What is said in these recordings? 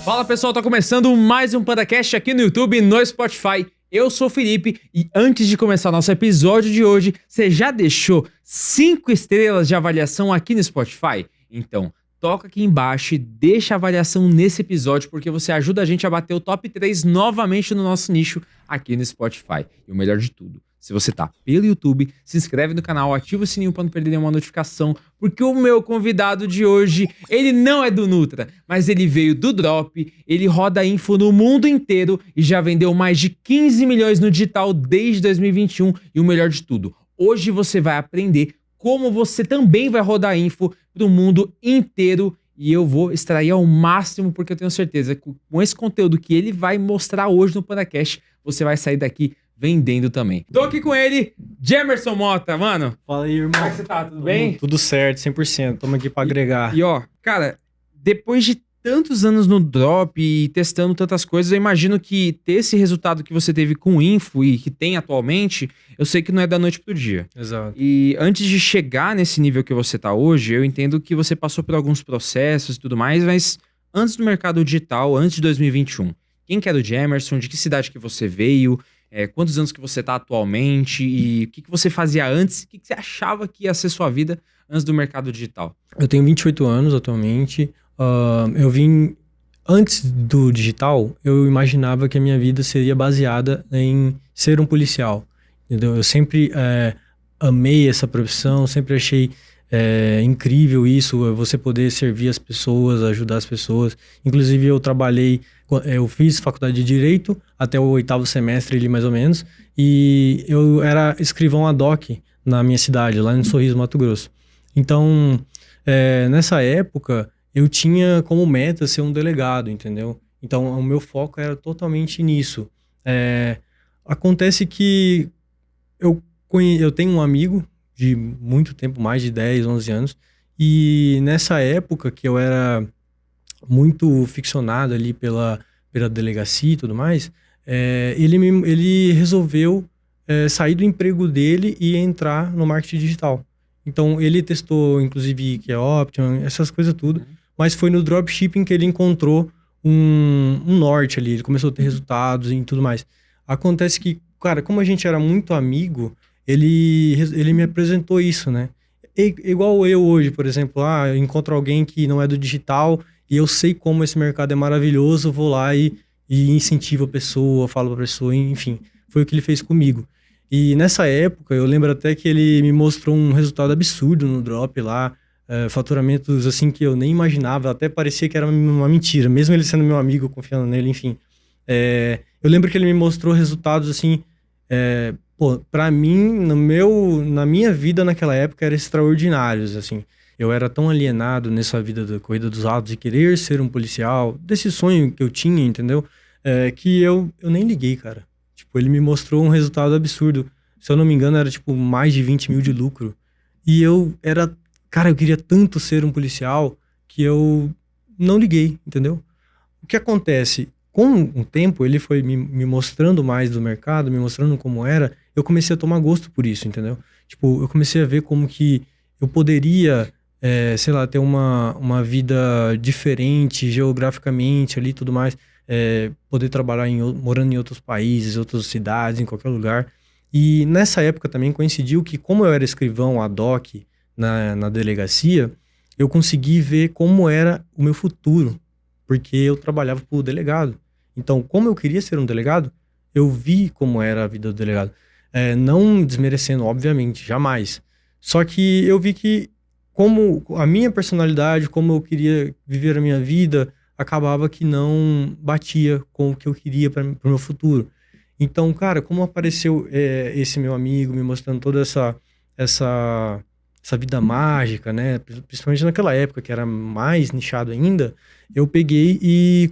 Fala pessoal, tá começando mais um podcast aqui no YouTube e no Spotify. Eu sou o Felipe e antes de começar o nosso episódio de hoje, você já deixou 5 estrelas de avaliação aqui no Spotify? Então, toca aqui embaixo e deixa a avaliação nesse episódio porque você ajuda a gente a bater o top 3 novamente no nosso nicho aqui no Spotify. E o melhor de tudo, se você tá pelo YouTube, se inscreve no canal, ativa o sininho para não perder nenhuma notificação, porque o meu convidado de hoje, ele não é do Nutra, mas ele veio do Drop, ele roda info no mundo inteiro e já vendeu mais de 15 milhões no digital desde 2021 e o melhor de tudo, hoje você vai aprender como você também vai rodar info pro mundo inteiro e eu vou extrair ao máximo porque eu tenho certeza que com esse conteúdo que ele vai mostrar hoje no podcast, você vai sair daqui vendendo também. Tô aqui com ele, Jemerson Mota, mano. Fala aí, irmão. Como é que você tá? Tudo bem? Tudo certo, 100%. Tamo aqui pra agregar. E ó, cara, depois de tantos anos no Drop e testando tantas coisas, eu imagino que ter esse resultado que você teve com o Info e que tem atualmente, eu sei que não é da noite pro dia. Exato. E antes de chegar nesse nível que você tá hoje, eu entendo que você passou por alguns processos e tudo mais, mas antes do mercado digital, antes de 2021, quem que era o Jemerson? De que cidade que você veio? Quantos anos que você tá atualmente e o que você fazia antes? O que você achava que ia ser sua vida antes do mercado digital? Eu tenho 28 anos atualmente. Eu vim... Antes do digital, eu imaginava que a minha vida seria baseada em ser um policial. Entendeu? Eu sempre amei essa profissão, sempre achei incrível isso, você poder servir as pessoas, ajudar as pessoas. Inclusive, eu fiz faculdade de Direito até o 8º semestre ali, mais ou menos, e eu era escrivão ad hoc na minha cidade, lá em Sorriso, Mato Grosso. Então, nessa época, eu tinha como meta ser um delegado, entendeu? Então, o meu foco era totalmente nisso. Acontece que eu tenho um amigo de muito tempo, mais de 10, 11 anos, e nessa época que eu era muito ficcionado ali pela delegacia e tudo mais, ele resolveu sair do emprego dele e entrar no marketing digital. Então, ele testou, inclusive, Option, essas coisas tudo, mas foi no dropshipping que ele encontrou um norte ali, ele começou a ter resultados e tudo mais. Acontece que, cara, como a gente era muito amigo, ele me apresentou isso, né? Igual eu hoje, por exemplo, eu encontro alguém que não é do digital e eu sei como esse mercado é maravilhoso, vou lá e incentivo a pessoa, falo pra pessoa, enfim. Foi o que ele fez comigo. E nessa época, eu lembro até que ele me mostrou um resultado absurdo no Drop lá, faturamentos assim que eu nem imaginava, até parecia que era uma mentira, mesmo ele sendo meu amigo, confiando nele, enfim. Eu lembro que ele me mostrou resultados assim, pra mim, na minha vida naquela época, eram extraordinários, assim. Eu era tão alienado nessa vida da corrida dos autos, de querer ser um policial, desse sonho que eu tinha, entendeu? Que eu nem liguei, cara. Tipo, ele me mostrou um resultado absurdo. Se eu não me engano, era tipo mais de 20 mil de lucro. E eu queria tanto ser um policial que eu não liguei, entendeu? O que acontece? Com o tempo, ele foi me mostrando mais do mercado, me mostrando como era, eu comecei a tomar gosto por isso, entendeu? Tipo, eu comecei a ver como que eu poderia, sei lá, ter uma vida diferente geograficamente ali e tudo mais, poder trabalhar morando em outros países, outras cidades, em qualquer lugar. E nessa época também coincidiu que, como eu era escrivão ad hoc na delegacia, eu consegui ver como era o meu futuro, porque eu trabalhava pro delegado. Então, como eu queria ser um delegado, eu vi como era a vida do delegado. Não desmerecendo, obviamente, jamais. Só que eu vi que, como a minha personalidade, como eu queria viver a minha vida, acabava que não batia com o que eu queria para o meu futuro. Então, cara, como apareceu esse meu amigo me mostrando toda essa vida mágica, né? Principalmente naquela época que era mais nichado ainda, eu peguei e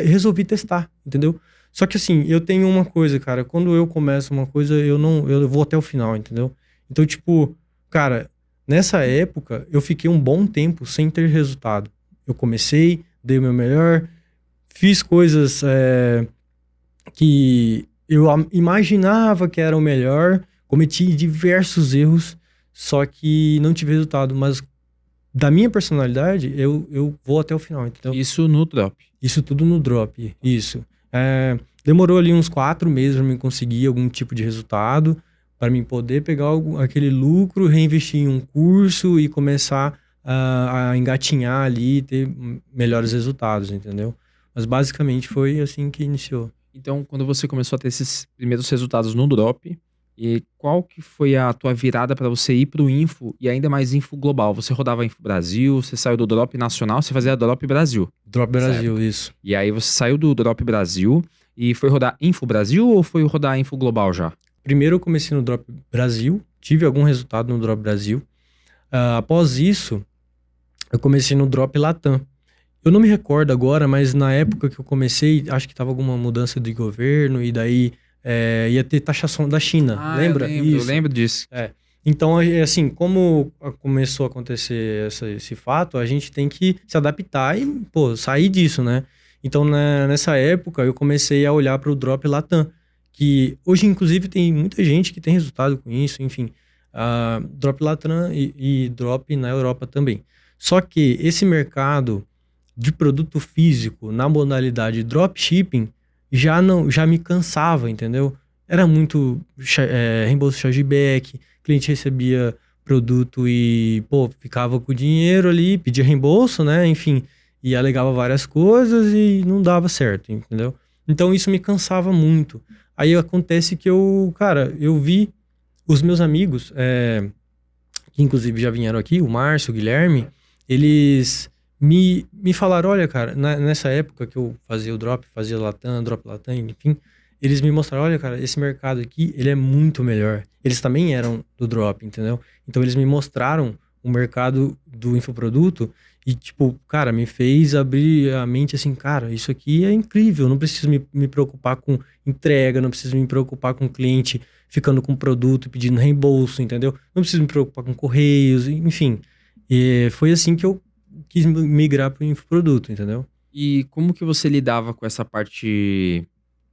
resolvi testar, entendeu? Só que assim, eu tenho uma coisa, cara, quando eu começo uma coisa, eu vou até o final, entendeu? Então, tipo, cara, nessa época, eu fiquei um bom tempo sem ter resultado. Eu comecei, dei o meu melhor, fiz coisas que eu imaginava que eram melhor, cometi diversos erros, só que não tive resultado, mas da minha personalidade, eu vou até o final, entendeu? Isso no Drop. Isso tudo no drop, isso. Demorou ali uns 4 meses para mim conseguir algum tipo de resultado, para mim poder pegar aquele lucro, reinvestir em um curso e começar a engatinhar ali e ter melhores resultados, entendeu? Mas basicamente foi assim que iniciou. Então, quando você começou a ter esses primeiros resultados no drop, e qual que foi a tua virada para você ir pro Info e ainda mais Info global? Você rodava Info Brasil, você saiu do drop nacional, você fazia drop Brasil. Drop Brasil, isso. E aí você saiu do drop Brasil e foi rodar Info Brasil ou foi rodar Info global já? Primeiro eu comecei no Drop Brasil, tive algum resultado no Drop Brasil. Após isso, eu comecei no Drop Latam. Eu não me recordo agora, mas na época que eu comecei, acho que tava alguma mudança de governo e daí ia ter taxação da China, lembra? Eu lembro disso. Então, assim, como começou a acontecer esse fato, a gente tem que se adaptar e, pô, sair disso, né? Então, nessa época, eu comecei a olhar para o Drop Latam, que hoje, inclusive, tem muita gente que tem resultado com isso, enfim. Drop Latam e Drop na Europa também. Só que esse mercado de produto físico na modalidade dropshipping já me cansava, entendeu? Era muito reembolso de chargeback, cliente recebia produto e, pô, ficava com o dinheiro ali, pedia reembolso, né? Enfim, e alegava várias coisas e não dava certo, entendeu? Então isso me cansava muito. Aí acontece que eu vi os meus amigos, que inclusive já vieram aqui, o Márcio, o Guilherme, eles me falaram, olha, cara, nessa época que eu fazia o drop, fazia Drop Latam, enfim, eles me mostraram, olha, cara, esse mercado aqui, ele é muito melhor. Eles também eram do drop, entendeu? Então eles me mostraram o mercado do infoproduto e, tipo, cara, me fez abrir a mente assim, cara, isso aqui é incrível, não preciso me preocupar com entrega, não preciso me preocupar com o cliente ficando com produto, pedindo reembolso, entendeu? Não preciso me preocupar com correios, enfim. E foi assim que eu quis migrar para o infoproduto, entendeu? E como que você lidava com essa parte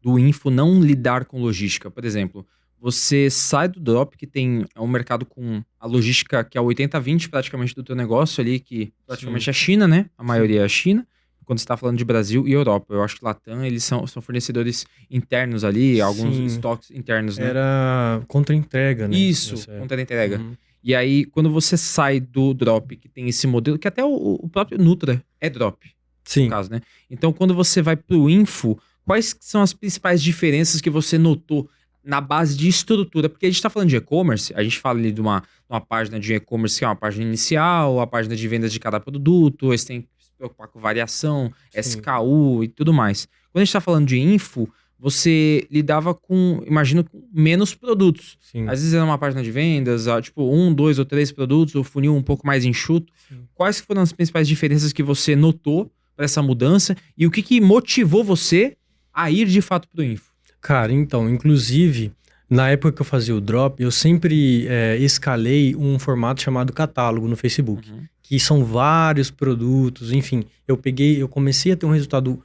do info não lidar com logística? Por exemplo, você sai do drop, que tem um mercado com a logística que é 80-20 praticamente do teu negócio ali, que praticamente é a China, né? A maioria é a China, quando você está falando de Brasil e Europa. Eu acho que Latam, eles são fornecedores internos ali, alguns estoques internos, né? Era contra-entrega, né? Isso, contra-entrega. Uhum. E aí, quando você sai do drop, que tem esse modelo, que até o próprio Nutra é drop, sim, no caso, né? Então, quando você vai pro info, quais são as principais diferenças que você notou na base de estrutura? Porque a gente tá falando de e-commerce, a gente fala ali de uma página de e-commerce que é uma página inicial, a página de vendas de cada produto, você tem que se preocupar com variação, sim, SKU e tudo mais. Quando a gente tá falando de info, você lidava com, imagino, com menos produtos. Sim. Às vezes era uma página de vendas, tipo 1, 2 ou 3 produtos, o funil um pouco mais enxuto. Sim. Quais foram as principais diferenças que você notou para essa mudança e o que motivou você a ir de fato pro info? Cara, então, inclusive, na época que eu fazia o drop, eu sempre escalei um formato chamado catálogo no Facebook, que são vários produtos, enfim. Eu comecei a ter um resultado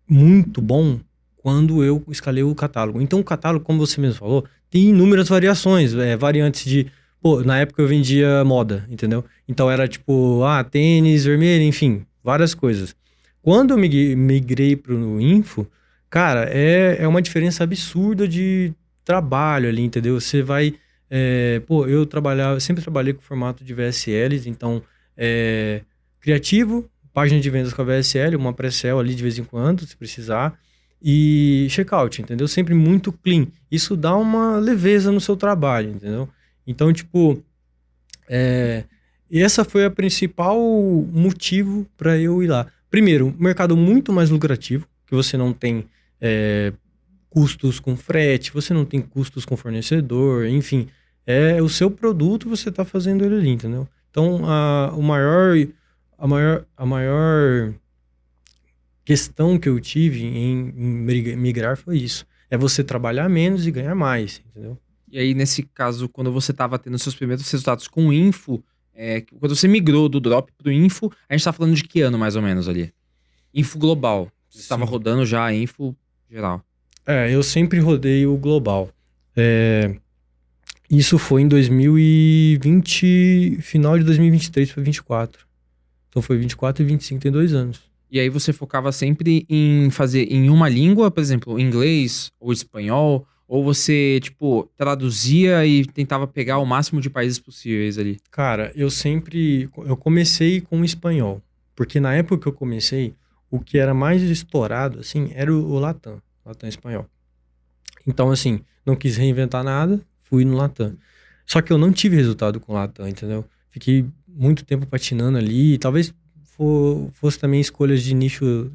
muito bom quando eu escalei o catálogo. Então, o catálogo, como você mesmo falou, tem inúmeras variações, variantes de... Pô, na época eu vendia moda, entendeu? Então, era tipo, tênis vermelho, enfim, várias coisas. Quando eu migrei pro info, cara, é uma diferença absurda de trabalho ali, entendeu? Você vai... eu sempre trabalhei com formato de VSLs, então, criativo, página de vendas com a VSL, uma pré-sell ali de vez em quando, se precisar, e checkout, entendeu? Sempre muito clean. Isso dá uma leveza no seu trabalho, entendeu? Então, tipo, essa foi a principal motivo para eu ir lá. Primeiro, mercado muito mais lucrativo, que você não tem custos com frete, você não tem custos com fornecedor, enfim, o seu produto, você está fazendo ele ali, entendeu? Então, a maior questão que eu tive em migrar foi isso. É você trabalhar menos e ganhar mais, entendeu? E aí, nesse caso, quando você estava tendo seus primeiros resultados com o info, quando você migrou do drop pro info, a gente tá falando de que ano mais ou menos ali? Info global. Você estava rodando já a info geral. Eu sempre rodei o global. Isso foi em 2020, final de 2023 para 2024. Então foi 24 e 25, tem 2 anos. E aí você focava sempre em fazer em uma língua, por exemplo, inglês ou espanhol, ou você, tipo, traduzia e tentava pegar o máximo de países possíveis ali? Cara, eu comecei com o espanhol, porque na época que eu comecei, o que era mais estourado, assim, era o Latam espanhol. Então, assim, não quis reinventar nada, fui no Latam. Só que eu não tive resultado com o Latam, entendeu? Fiquei muito tempo patinando ali, talvez fosse também escolhas de nicho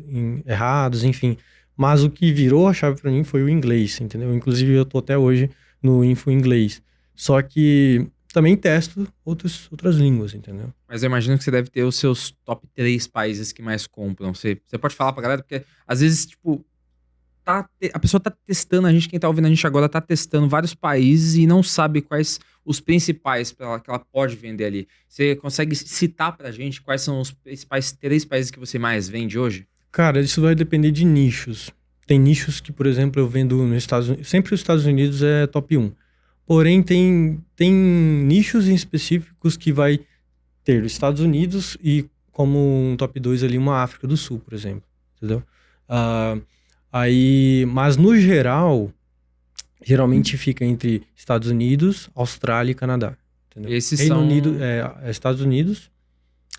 errados, enfim. Mas o que virou a chave pra mim foi o inglês, entendeu? Inclusive eu tô até hoje no Info Inglês. Só que também testo outras línguas, entendeu? Mas eu imagino que você deve ter os seus top 3 países que mais compram. Você pode falar pra galera, porque às vezes, tipo, a pessoa tá testando, quem tá ouvindo a gente agora tá testando vários países e não sabe quais os principais que ela pode vender ali. Você consegue citar pra gente quais são os principais 3 países que você mais vende hoje? Cara, isso vai depender de nichos. Tem nichos que, por exemplo, eu vendo nos Estados Unidos. Sempre os Estados Unidos é top 1. Porém, tem nichos em específicos que vai ter os Estados Unidos e como um top 2 ali, uma África do Sul, por exemplo. Entendeu? Ah, mas no geral, geralmente fica entre Estados Unidos, Austrália e Canadá. Entendeu? Esses Reino são Unido, Estados Unidos,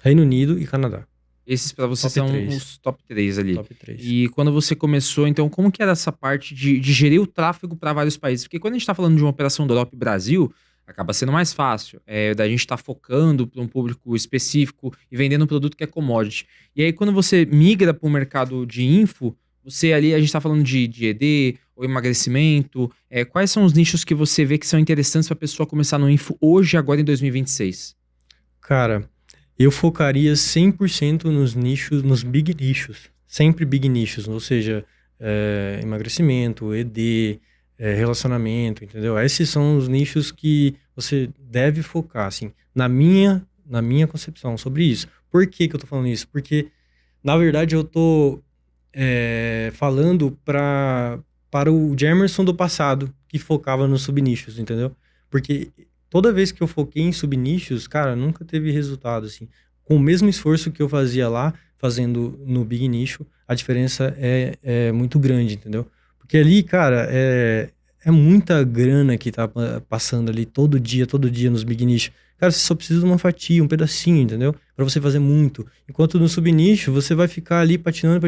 Reino Unido e Canadá. Esses pra você Top são 3. os top 3 ali. Top 3. E quando você começou, então, como que era essa parte de gerir o tráfego para vários países? Porque quando a gente tá falando de uma operação Drop Brasil, acaba sendo mais fácil. Da gente tá focando para um público específico e vendendo um produto que é commodity. E aí, quando você migra para o mercado de info, você ali, a gente tá falando de ED ou emagrecimento. Quais são os nichos que você vê que são interessantes para a pessoa começar no info hoje, agora em 2026? Cara, eu focaria 100% nos nichos, nos big nichos. Sempre big nichos, ou seja, emagrecimento, ED, relacionamento, entendeu? Esses são os nichos que você deve focar, assim, na minha concepção sobre isso. Por que que eu tô falando isso? Porque, na verdade, eu tô falando para o Jamerson do passado, que focava nos subnichos, entendeu? Porque toda vez que eu foquei em subnichos, cara, nunca teve resultado, assim. Com o mesmo esforço que eu fazia lá, fazendo no big nicho, a diferença é muito grande, entendeu? Porque ali, cara, é muita grana que tá passando ali todo dia nos big nicho. Cara, você só precisa de uma fatia, um pedacinho, entendeu? Pra você fazer muito. Enquanto no subnicho, você vai ficar ali patinando.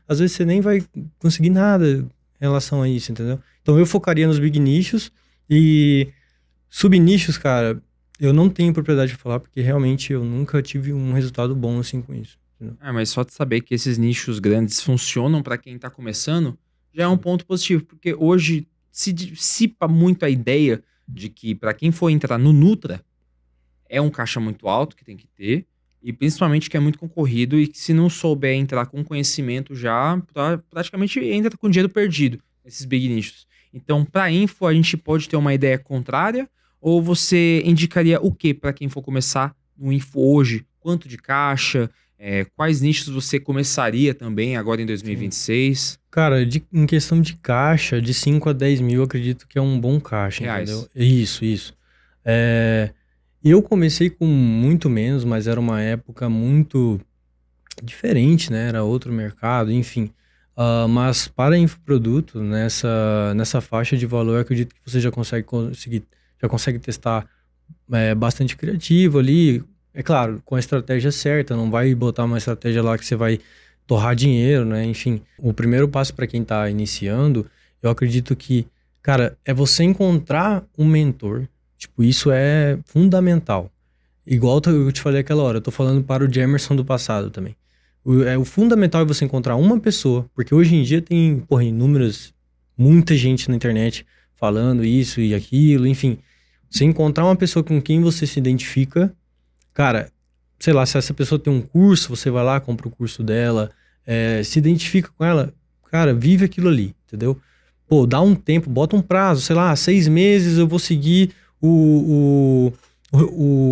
Às vezes você nem vai conseguir nada em relação a isso, entendeu? Então eu focaria nos big nichos e subnichos, cara, eu não tenho propriedade de falar, porque realmente eu nunca tive um resultado bom assim com isso. Entendeu? Mas só de saber que esses nichos grandes funcionam para quem tá começando, já é um ponto positivo, porque hoje se dissipa muito a ideia de que para quem for entrar no Nutra, é um caixa muito alto que tem que ter, e principalmente que é muito concorrido e que se não souber entrar com conhecimento já, praticamente entra com dinheiro perdido nesses big nichos. Então, para info, a gente pode ter uma ideia contrária, ou você indicaria o que para quem for começar no info hoje? Quanto de caixa? Quais nichos você começaria também agora em 2026? Cara, em questão de caixa, de 5 a 10 mil, eu acredito que é um bom caixa, Reais. entendeu? Isso. Eu comecei com muito menos, mas era uma época muito diferente, né? Era outro mercado, enfim. Mas para infoproduto, nessa faixa de valor, eu acredito que você já consegue testar bastante criativo ali. É claro, com a estratégia certa, não vai botar uma estratégia lá que você vai torrar dinheiro, né? Enfim, o primeiro passo para quem tá iniciando, eu acredito que, cara, é você encontrar um mentor. Tipo, isso é fundamental. Igual eu te falei aquela hora, eu tô falando para o Jamerson do passado também. O fundamental é você encontrar uma pessoa, porque hoje em dia tem, inúmeras, muita gente na internet falando isso e aquilo, enfim. Você encontrar uma pessoa com quem você se identifica, cara, sei lá, se essa pessoa tem um curso, você vai lá, compra o curso dela, se identifica com ela, cara, vive aquilo ali, entendeu? Pô, dá um tempo, bota um prazo, sei lá, 6 meses eu vou seguir o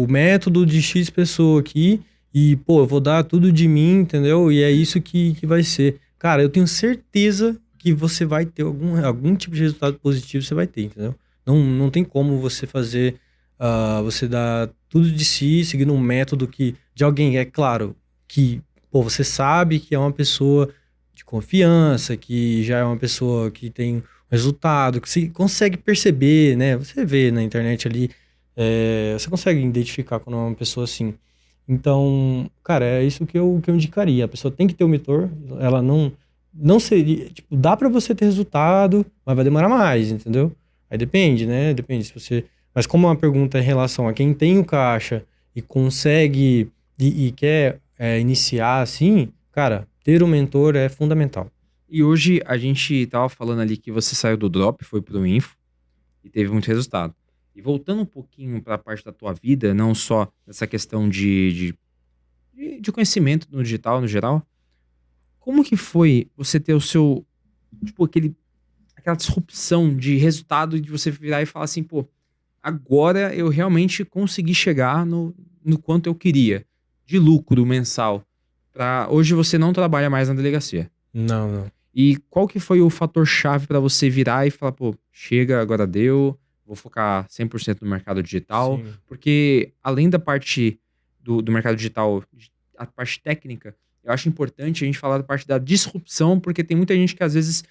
método de X pessoa aqui e, pô, eu vou dar tudo de mim, entendeu? E é isso que vai ser. Cara, eu tenho certeza que você vai ter algum tipo de resultado positivo, você vai ter, entendeu? Não tem como você fazer, você dar tudo de si, seguindo um método de alguém, é claro, que pô, você sabe que é uma pessoa de confiança, que já é uma pessoa que tem resultado, que você consegue perceber, né? Você vê na internet ali, você consegue identificar quando é uma pessoa assim. Então, cara, é isso que eu indicaria. A pessoa tem que ter o mentor, ela não seria, tipo, dá pra você ter resultado, mas vai demorar mais, entendeu? Aí depende, né? Depende se você... Mas como uma pergunta em relação a quem tem o caixa e consegue e quer iniciar assim, cara, ter um mentor é fundamental. E hoje a gente tava falando ali que você saiu do Drop, foi pro Info e teve muito resultado. E voltando um pouquinho para a parte da tua vida, não só nessa questão de conhecimento no digital, no geral, como que foi você ter o seu, tipo, aquela disrupção de resultado de você virar e falar assim, pô, agora eu realmente consegui chegar no quanto eu queria, de lucro mensal. Hoje você não trabalha mais na delegacia. Não, não. E qual que foi o fator chave para você virar e falar, pô, chega, agora deu, vou focar 100% no mercado digital? Sim. Porque além da parte do mercado digital, a parte técnica, eu acho importante a gente falar da parte da disrupção, porque tem muita gente que às vezes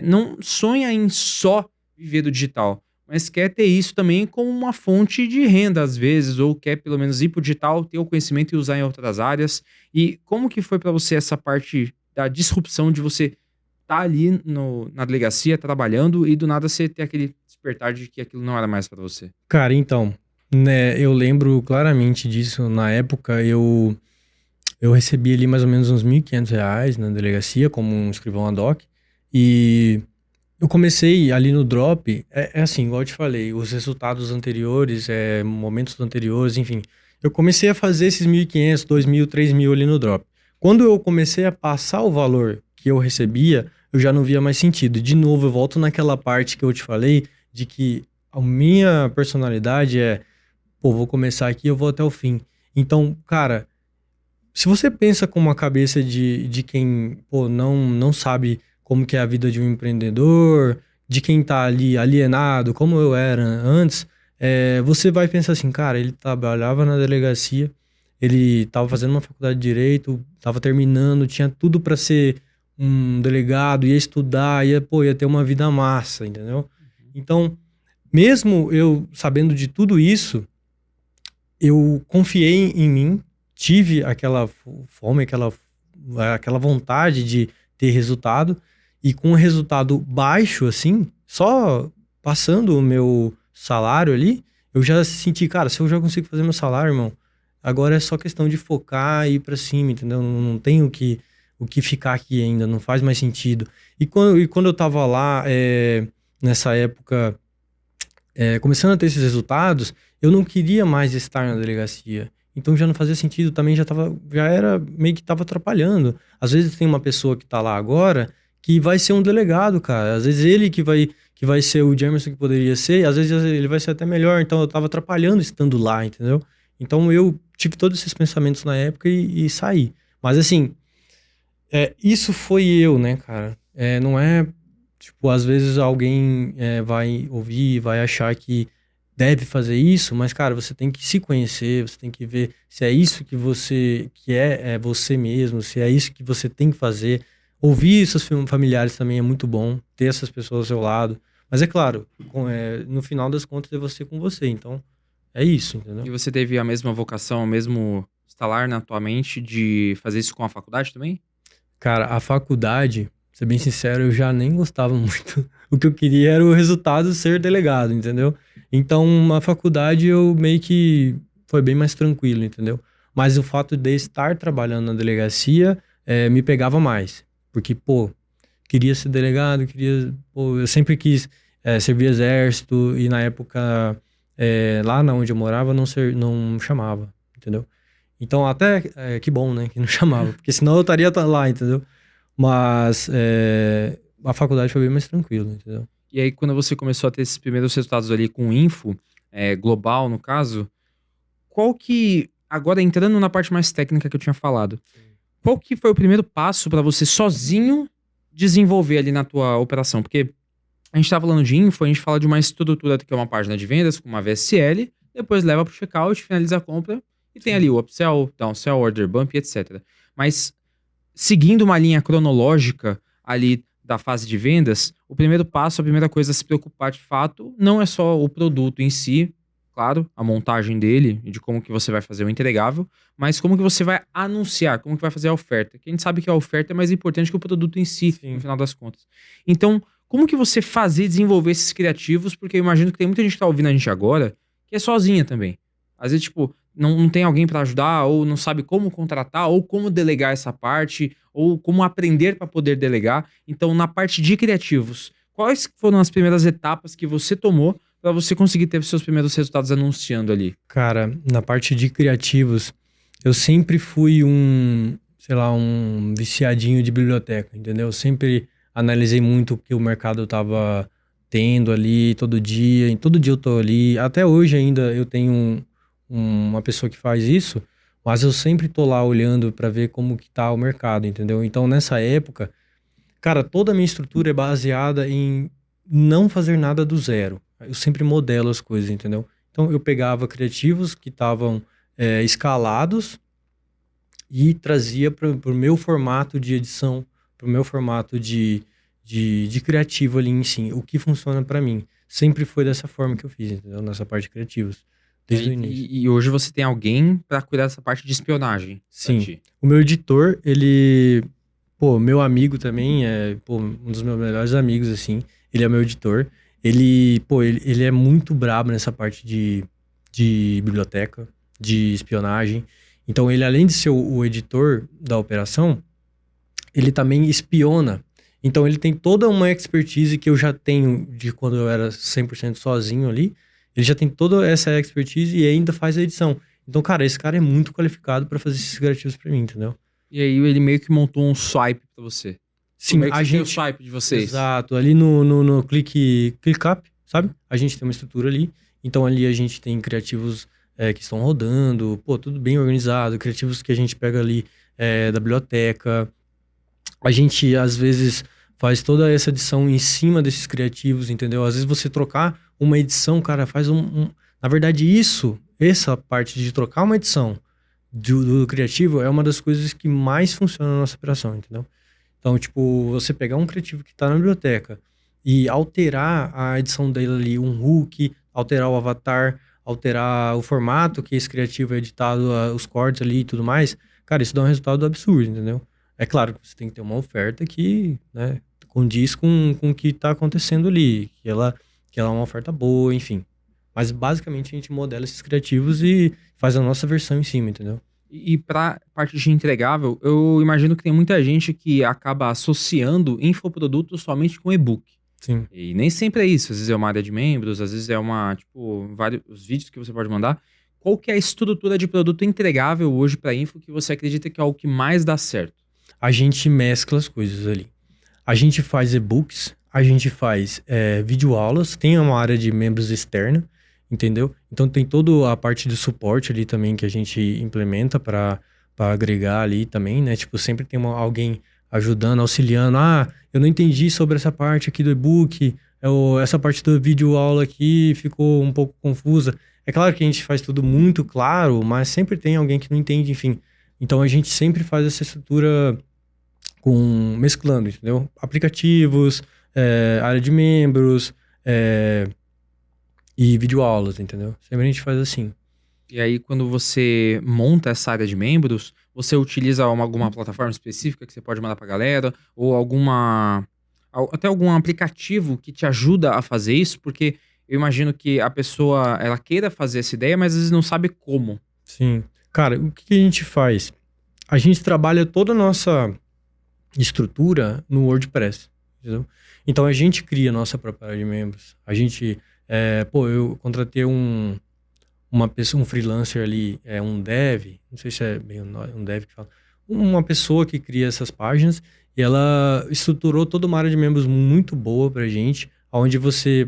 não sonha em só viver do digital, mas quer ter isso também como uma fonte de renda às vezes, ou quer pelo menos ir pro digital, ter o conhecimento e usar em outras áreas. E como que foi para você essa parte da disrupção de você tá ali na delegacia trabalhando e do nada você ter aquele despertar de que aquilo não era mais pra você? Cara, então, né, eu lembro claramente disso. Na época, eu recebi ali mais ou menos uns R$ 1.500 na delegacia, como um escrivão ad hoc. E eu comecei ali no Drop, é assim, igual eu te falei, os resultados anteriores, momentos anteriores, enfim. Eu comecei a fazer esses 1.500, 2.000, 3.000 ali no Drop. Quando eu comecei a passar o valor que eu recebia, eu já não via mais sentido. De novo, eu volto naquela parte que eu te falei, de que a minha personalidade pô, vou começar aqui, eu vou até o fim. Então, cara, se você pensa com uma cabeça de quem, pô, não sabe como que é a vida de um empreendedor, de quem tá ali alienado, como eu era antes, você vai pensar assim, cara, ele trabalhava na delegacia, ele tava fazendo uma faculdade de Direito, tava terminando, tinha tudo para ser um delegado, ia estudar, ia ter uma vida massa, entendeu? Então, mesmo eu sabendo de tudo isso, eu confiei em mim, tive aquela fome, aquela vontade de ter resultado, e com um resultado baixo, assim, só passando o meu salário ali, eu já senti, cara, se eu já consigo fazer meu salário, irmão, agora é só questão de focar e ir pra cima, entendeu? Não tenho o que ficar aqui ainda, não faz mais sentido. E quando eu tava lá, nessa época, começando a ter esses resultados, eu não queria mais estar na delegacia. Então já não fazia sentido, também já era meio que tava atrapalhando. Às vezes tem uma pessoa que tá lá agora que vai ser um delegado, cara. Às vezes ele que vai ser o Jamerson que poderia ser, às vezes ele vai ser até melhor. Então eu tava atrapalhando estando lá, entendeu? Então eu tive todos esses pensamentos na época e saí. Mas assim, isso foi eu, né, cara? Não é, tipo, às vezes alguém vai ouvir, vai achar que deve fazer isso, mas, cara, você tem que se conhecer, você tem que ver se é isso que você é você mesmo, se é isso que você tem que fazer. Ouvir seus familiares também é muito bom, ter essas pessoas ao seu lado. Mas é claro, no final das contas é você com você, então é isso, entendeu? E você teve a mesma vocação, o mesmo estalar na tua mente de fazer isso com a faculdade também? Cara, a faculdade, pra ser bem sincero, eu já nem gostava muito. O que eu queria era o resultado ser delegado, entendeu? Então, a faculdade eu meio que foi bem mais tranquilo, entendeu? Mas o fato de estar trabalhando na delegacia me pegava mais. Porque, pô, queria ser delegado, pô, eu sempre quis servir exército e na época, lá onde eu morava, não chamava, entendeu? Então, até que bom, né, que não chamava, porque senão eu estaria lá, entendeu? Mas a faculdade foi bem mais tranquilo, entendeu? E aí, quando você começou a ter esses primeiros resultados ali com o Info, global no caso, qual que, agora entrando na parte mais técnica que eu tinha falado, qual que foi o primeiro passo pra você sozinho desenvolver ali na tua operação? Porque a gente tá falando de Info, a gente fala de uma estrutura que é uma página de vendas com uma VSL, depois leva pro checkout, finaliza a compra e tem ali o upsell, downsell, order bump, etc. Mas seguindo uma linha cronológica ali da fase de vendas, o primeiro passo, a primeira coisa a se preocupar de fato, não é só o produto em si, claro, a montagem dele e de como que você vai fazer o entregável, mas como que você vai anunciar, como que vai fazer a oferta. Que a gente sabe que a oferta é mais importante que o produto em si, Sim. no final das contas. Então, como que você fazer e desenvolver esses criativos? Porque eu imagino que tem muita gente que tá ouvindo a gente agora que é sozinha também. Às vezes, tipo, não tem alguém para ajudar, ou não sabe como contratar, ou como delegar essa parte, ou como aprender para poder delegar. Então, na parte de criativos, quais foram as primeiras etapas que você tomou para você conseguir ter os seus primeiros resultados anunciando ali? Cara, na parte de criativos, eu sempre fui sei lá, um viciadinho de biblioteca, entendeu? Eu sempre analisei muito o que o mercado tava tendo ali todo dia. Em todo dia eu tô ali. Até hoje ainda eu tenho uma pessoa que faz isso, mas eu sempre tô lá olhando para ver como que tá o mercado, entendeu? Então, nessa época, cara, toda a minha estrutura é baseada em não fazer nada do zero. Eu sempre modelo as coisas, entendeu? Então, eu pegava criativos que estavam escalados e trazia para o meu formato de edição, para o meu formato de criativo ali em si, o que funciona para mim. Sempre foi dessa forma que eu fiz, entendeu? Nessa parte de criativos, desde o início. E hoje você tem alguém para cuidar dessa parte de espionagem. pra Sim. ti. O meu editor, ele... Pô, meu amigo também, um dos meus melhores amigos, assim. Ele é meu editor. Ele é muito brabo nessa parte de biblioteca, de espionagem. Então, ele, além de ser o editor da operação, ele também espiona. Então, ele tem toda uma expertise que eu já tenho de quando eu era 100% sozinho ali. Ele já tem toda essa expertise e ainda faz a edição. Então, cara, esse cara é muito qualificado pra fazer esses criativos pra mim, entendeu? E aí ele meio que montou um swipe pra você. Sim, Meio que a tem o gente... swipe de vocês. Exato, ali no ClickUp, sabe? A gente tem uma estrutura ali. Então, ali a gente tem criativos que estão rodando, pô, tudo bem organizado. Criativos que a gente pega ali da biblioteca. A gente, às vezes, faz toda essa edição em cima desses criativos, entendeu? Às vezes você trocar uma edição, cara, faz Na verdade, essa parte de trocar uma edição do criativo é uma das coisas que mais funciona na nossa operação, entendeu? Então, tipo, você pegar um criativo que tá na biblioteca e alterar a edição dele ali, um hook, alterar o avatar, alterar o formato que esse criativo é editado, os cortes ali e tudo mais, cara, isso dá um resultado absurdo, entendeu? É claro que você tem que ter uma oferta que, né, condiz com o que tá acontecendo ali, que ela é uma oferta boa, enfim. Mas basicamente a gente modela esses criativos e faz a nossa versão em cima, entendeu? E pra parte de entregável, eu imagino que tem muita gente que acaba associando infoproduto somente com e-book. Sim. E nem sempre é isso. Às vezes é uma área de membros, às vezes é vários vídeos que você pode mandar. Qual que é a estrutura de produto entregável hoje pra info que você acredita que é o que mais dá certo? A gente mescla as coisas ali. A gente faz e-books, a gente faz videoaulas, tem uma área de membros externa, entendeu? Então tem toda a parte de suporte ali também que a gente implementa para agregar ali também, né? Tipo, sempre tem alguém ajudando, auxiliando. Ah, eu não entendi sobre essa parte aqui do e-book, essa parte da videoaula aqui ficou um pouco confusa. É claro que a gente faz tudo muito claro, mas sempre tem alguém que não entende, enfim. Então a gente sempre faz essa estrutura mesclando, entendeu? Aplicativos, área de membros, e videoaulas, entendeu? Sempre a gente faz assim. E aí, quando você monta essa área de membros, você utiliza alguma plataforma específica que você pode mandar pra galera? Ou até algum aplicativo que te ajuda a fazer isso? Porque eu imagino que a pessoa, ela queira fazer essa ideia, mas às vezes não sabe como. Sim. Cara, o que a gente faz? A gente trabalha toda a nossa estrutura no WordPress, entendeu? Então a gente cria a nossa própria área de membros. A gente, eu contratei uma pessoa, um freelancer ali, um dev, não sei se é bem um dev que fala, uma pessoa que cria essas páginas e ela estruturou toda uma área de membros muito boa pra gente, onde você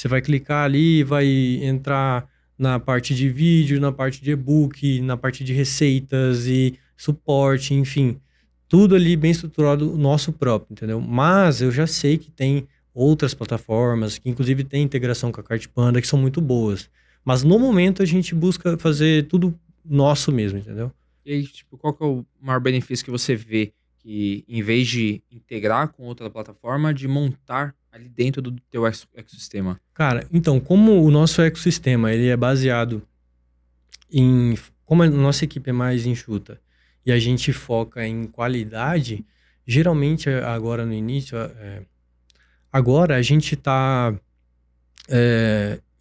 vai clicar ali, vai entrar na parte de vídeo, na parte de e-book, na parte de receitas e suporte, enfim. Tudo ali bem estruturado, nosso próprio, entendeu? Mas eu já sei que tem outras plataformas, que inclusive tem integração com a Cartpanda, que são muito boas. Mas no momento a gente busca fazer tudo nosso mesmo, entendeu? E aí, tipo, qual que é o maior benefício que você vê Que em vez de integrar com outra plataforma, de montar ali dentro do teu ecossistema? Cara, então, como o nosso ecossistema ele é baseado em... Como a nossa equipe é mais enxuta e a gente foca em qualidade, geralmente agora no início... agora a gente está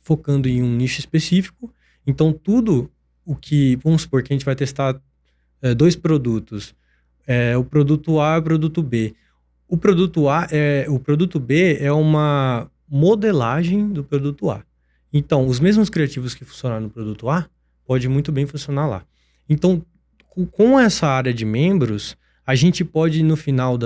focando em um nicho específico, então tudo o que... Vamos supor que a gente vai testar 2 produtos, o produto A e o produto B. O produto B é uma modelagem do produto A. Então, os mesmos criativos que funcionaram no produto A, pode muito bem funcionar lá. Então, com essa área de membros, a gente pode, no final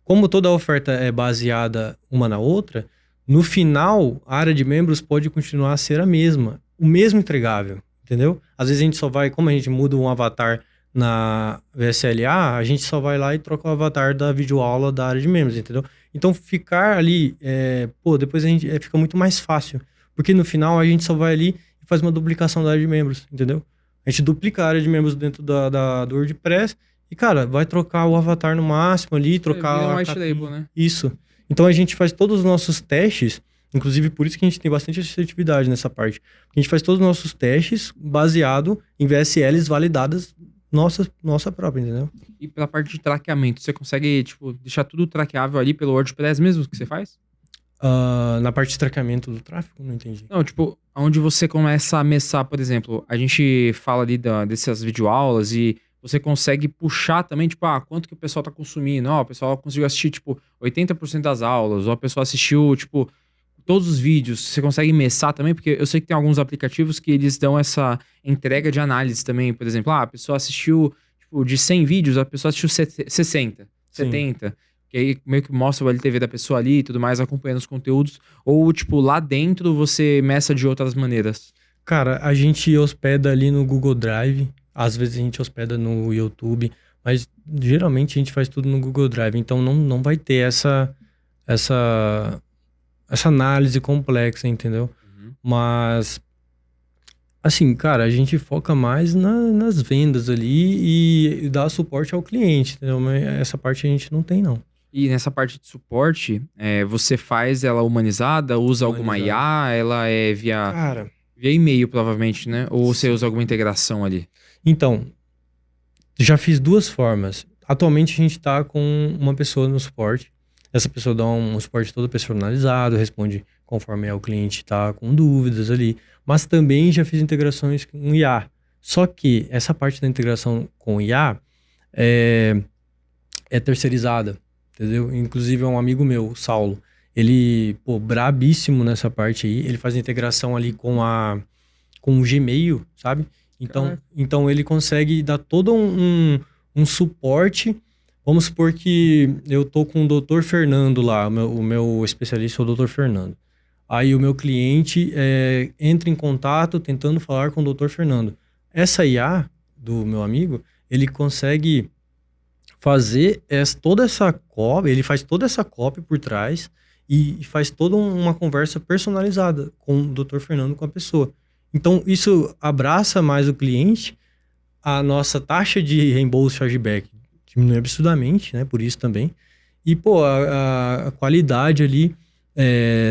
como toda oferta é baseada uma na outra, no final, a área de membros pode continuar a ser a mesma. O mesmo entregável, entendeu? Às vezes a gente só vai, como a gente muda um avatar na VSLA, a gente só vai lá e troca o avatar da videoaula da área de membros, entendeu? Então, ficar ali, depois a gente fica muito mais fácil. Porque no final, a gente só vai ali e faz uma duplicação da área de membros, entendeu? A gente duplica a área de membros dentro do WordPress e, cara, vai trocar o avatar no máximo ali, trocar... um white label, né? Isso. Então, a gente faz todos os nossos testes, inclusive por isso que a gente tem bastante assertividade nessa parte. A gente faz todos os nossos testes baseado em VSLs validadas nossa própria, entendeu? E pela parte de traqueamento, você consegue, tipo, deixar tudo traqueável ali pelo WordPress mesmo que você faz? Na parte de traqueamento do tráfego, não entendi. Não, tipo, onde você começa a messar, por exemplo, a gente fala ali dessas videoaulas e você consegue puxar também, tipo, quanto que o pessoal tá consumindo? Ó, o pessoal conseguiu assistir, tipo, 80% das aulas, ou a pessoa assistiu, tipo, todos os vídeos. Você consegue messar também? Porque eu sei que tem alguns aplicativos que eles dão essa entrega de análise também. Por exemplo, a pessoa assistiu, tipo, de 100 vídeos, a pessoa assistiu 60, Sim. 70. Que aí meio que mostra o LTV da pessoa ali e tudo mais, acompanhando os conteúdos. Ou, tipo, lá dentro você meça de outras maneiras? Cara, a gente hospeda ali no Google Drive. Às vezes a gente hospeda no YouTube. Mas geralmente a gente faz tudo no Google Drive. Então não vai ter essa análise complexa, entendeu? Uhum. Mas, assim, cara, a gente foca mais nas vendas ali e dá suporte ao cliente, entendeu? Mas essa parte a gente não tem, não. E nessa parte de suporte, você faz ela humanizada, usa alguma IA, ela é via e-mail, provavelmente, né? Ou você usa alguma integração ali? Então, já fiz 2 formas. Atualmente a gente tá com uma pessoa no suporte. Essa pessoa dá um suporte todo personalizado, responde conforme o cliente tá com dúvidas ali. Mas também já fiz integrações com IA. Só que essa parte da integração com IA é terceirizada, entendeu? Inclusive é um amigo meu, o Saulo. Ele, brabíssimo nessa parte aí. Ele faz a integração ali com o Gmail, sabe? Então ele consegue dar todo um suporte. Vamos supor que eu tô com o Dr. Fernando lá, o meu especialista é o Dr. Fernando. Aí o meu cliente entra em contato tentando falar com o Dr. Fernando. Essa IA do meu amigo, ele consegue fazer toda essa cópia, ele faz toda essa cópia por trás e faz toda uma conversa personalizada com o Dr. Fernando, com a pessoa. Então, isso abraça mais o cliente, a nossa taxa de reembolso chargeback diminui absurdamente, né? Por isso também. E, a qualidade ali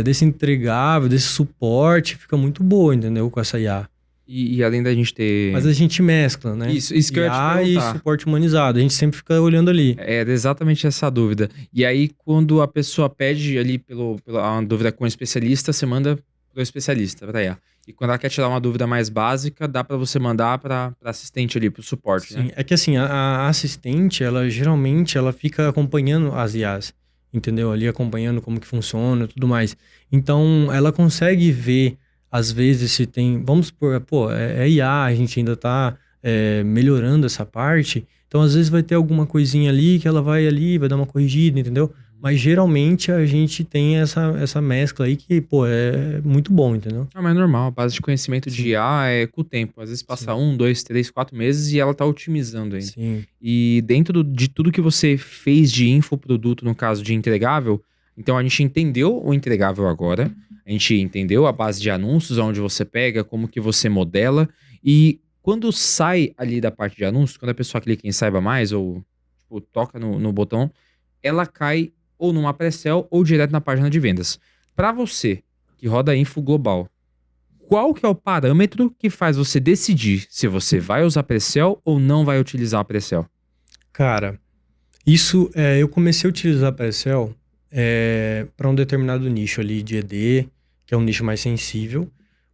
desse entregável, desse suporte, fica muito boa, entendeu? Com essa IA. E além da gente ter... Mas a gente mescla, né? Isso que eu ia te IA perguntar. e suporte humanizado. A gente sempre fica olhando ali. É exatamente essa dúvida. E aí, quando a pessoa pede ali uma dúvida com o especialista, você manda pro especialista, pra IA. E quando ela quer tirar uma dúvida mais básica, dá pra você mandar pra assistente ali, pro suporte, Sim, né? é que assim, a assistente, geralmente fica acompanhando as IAs, entendeu? Ali acompanhando como que funciona e tudo mais. Então, ela consegue ver, às vezes, se tem... Vamos supor, é IA, a gente ainda tá melhorando essa parte. Então, às vezes vai ter alguma coisinha ali que ela vai ali, vai dar uma corrigida, entendeu? Mas geralmente a gente tem essa mescla aí que, é muito bom, entendeu? Mas é normal, a base de conhecimento de IA é com o tempo. Às vezes passa 1, 2, 3, 4 meses e ela tá otimizando ainda. Sim. E dentro de tudo que você fez de infoproduto, no caso de entregável, então a gente entendeu o entregável agora, a gente entendeu a base de anúncios, onde você pega, como que você modela, e quando sai ali da parte de anúncios, quando a pessoa clica em saiba mais, ou tipo, toca no botão, ela cai ou numa pré-sell ou direto na página de vendas. Para você, que roda info global, qual que é o parâmetro que faz você decidir se você vai usar pré-sell ou não vai utilizar a pré-sell? Cara, isso, eu comecei a utilizar a pré-sell para um determinado nicho ali de ED, que é um nicho mais sensível,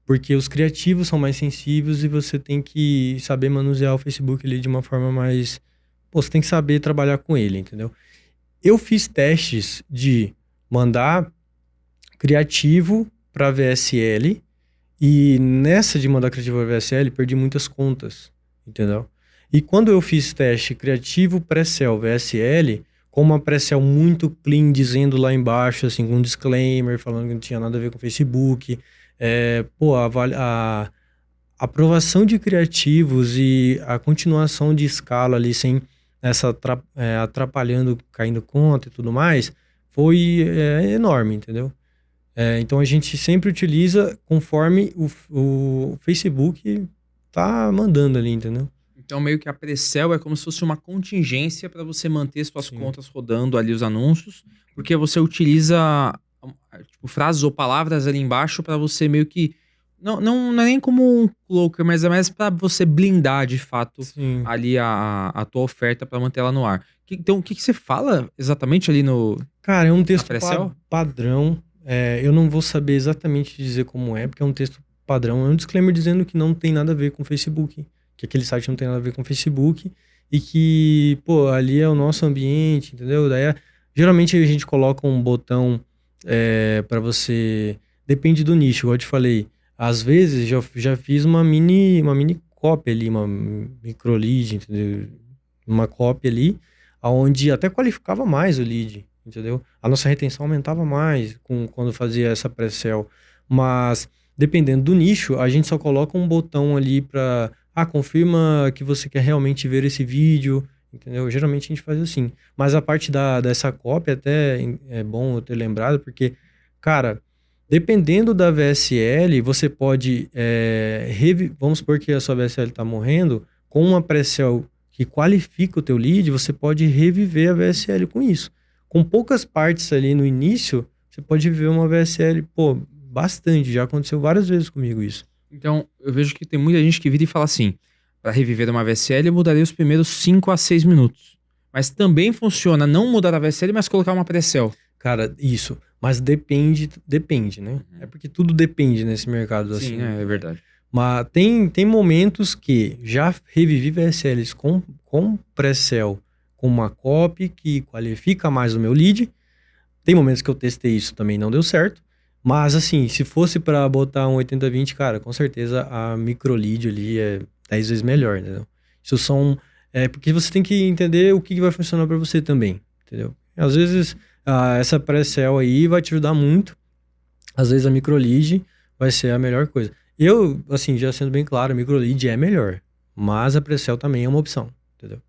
porque os criativos são mais sensíveis e você tem que saber manusear o Facebook ali de uma forma mais... Pô, você tem que saber trabalhar com ele, entendeu? Eu fiz testes de mandar criativo para VSL e nessa de mandar criativo para VSL perdi muitas contas, entendeu? E quando eu fiz teste criativo pré-sell VSL, com uma pré-sell muito clean, dizendo lá embaixo, assim, com um disclaimer, falando que não tinha nada a ver com o Facebook, a aprovação de criativos e a continuação de escala ali sem atrapalhando, caindo conta e tudo mais, foi enorme, entendeu? Então a gente sempre utiliza conforme o Facebook tá mandando ali, entendeu? Então meio que a pré-sell é como se fosse uma contingência para você manter suas Sim. contas rodando ali os anúncios, porque você utiliza tipo, frases ou palavras ali embaixo para você meio que não é nem como um cloaker, mas é mais para você blindar de fato Sim. ali a tua oferta para manter ela no ar. Então o que você fala exatamente ali no Cara, é um texto pré-sell? padrão. Eu não vou saber exatamente dizer como é, porque é um texto padrão. É um disclaimer dizendo que não tem nada a ver com o Facebook, que aquele site não tem nada a ver com o Facebook e que, pô, ali é o nosso ambiente, entendeu? Daí, geralmente a gente coloca um botão para você... Depende do nicho, igual eu te falei. Às vezes já fiz uma mini cópia ali, uma micro lead, entendeu? Uma cópia ali, onde até qualificava mais o lead, entendeu? A nossa retenção aumentava mais quando fazia essa pré-sell. Mas, dependendo do nicho, a gente só coloca um botão ali para... confirma que você quer realmente ver esse vídeo, entendeu? Geralmente a gente faz assim. Mas a parte dessa cópia até é bom eu ter lembrado, porque, cara... Dependendo da VSL, você pode, vamos supor que a sua VSL está morrendo, com uma pré-sell que qualifica o teu lead, você pode reviver a VSL com isso. Com poucas partes ali no início, você pode viver uma VSL, bastante, já aconteceu várias vezes comigo isso. Então, eu vejo que tem muita gente que vira e fala assim, para reviver uma VSL, eu mudaria os primeiros 5 a 6 minutos. Mas também funciona não mudar a VSL, mas colocar uma pré-sell. Cara, isso. Mas depende, né? É porque tudo depende nesse mercado, Sim, assim. é verdade. Mas tem momentos que já revivi VSLs com pré-sell, com uma copy que qualifica mais o meu lead. Tem momentos que eu testei isso também não deu certo. Mas assim, se fosse para botar um 80/20, cara, com certeza a micro lead ali é 10 vezes melhor, entendeu? Isso são... porque você tem que entender o que vai funcionar para você também, entendeu? Às vezes... essa pré-sell aí vai te ajudar muito. Às vezes a microlead vai ser a melhor coisa. Eu, assim, já sendo bem claro, a microlead é melhor. Mas a pré-sell também é uma opção, entendeu?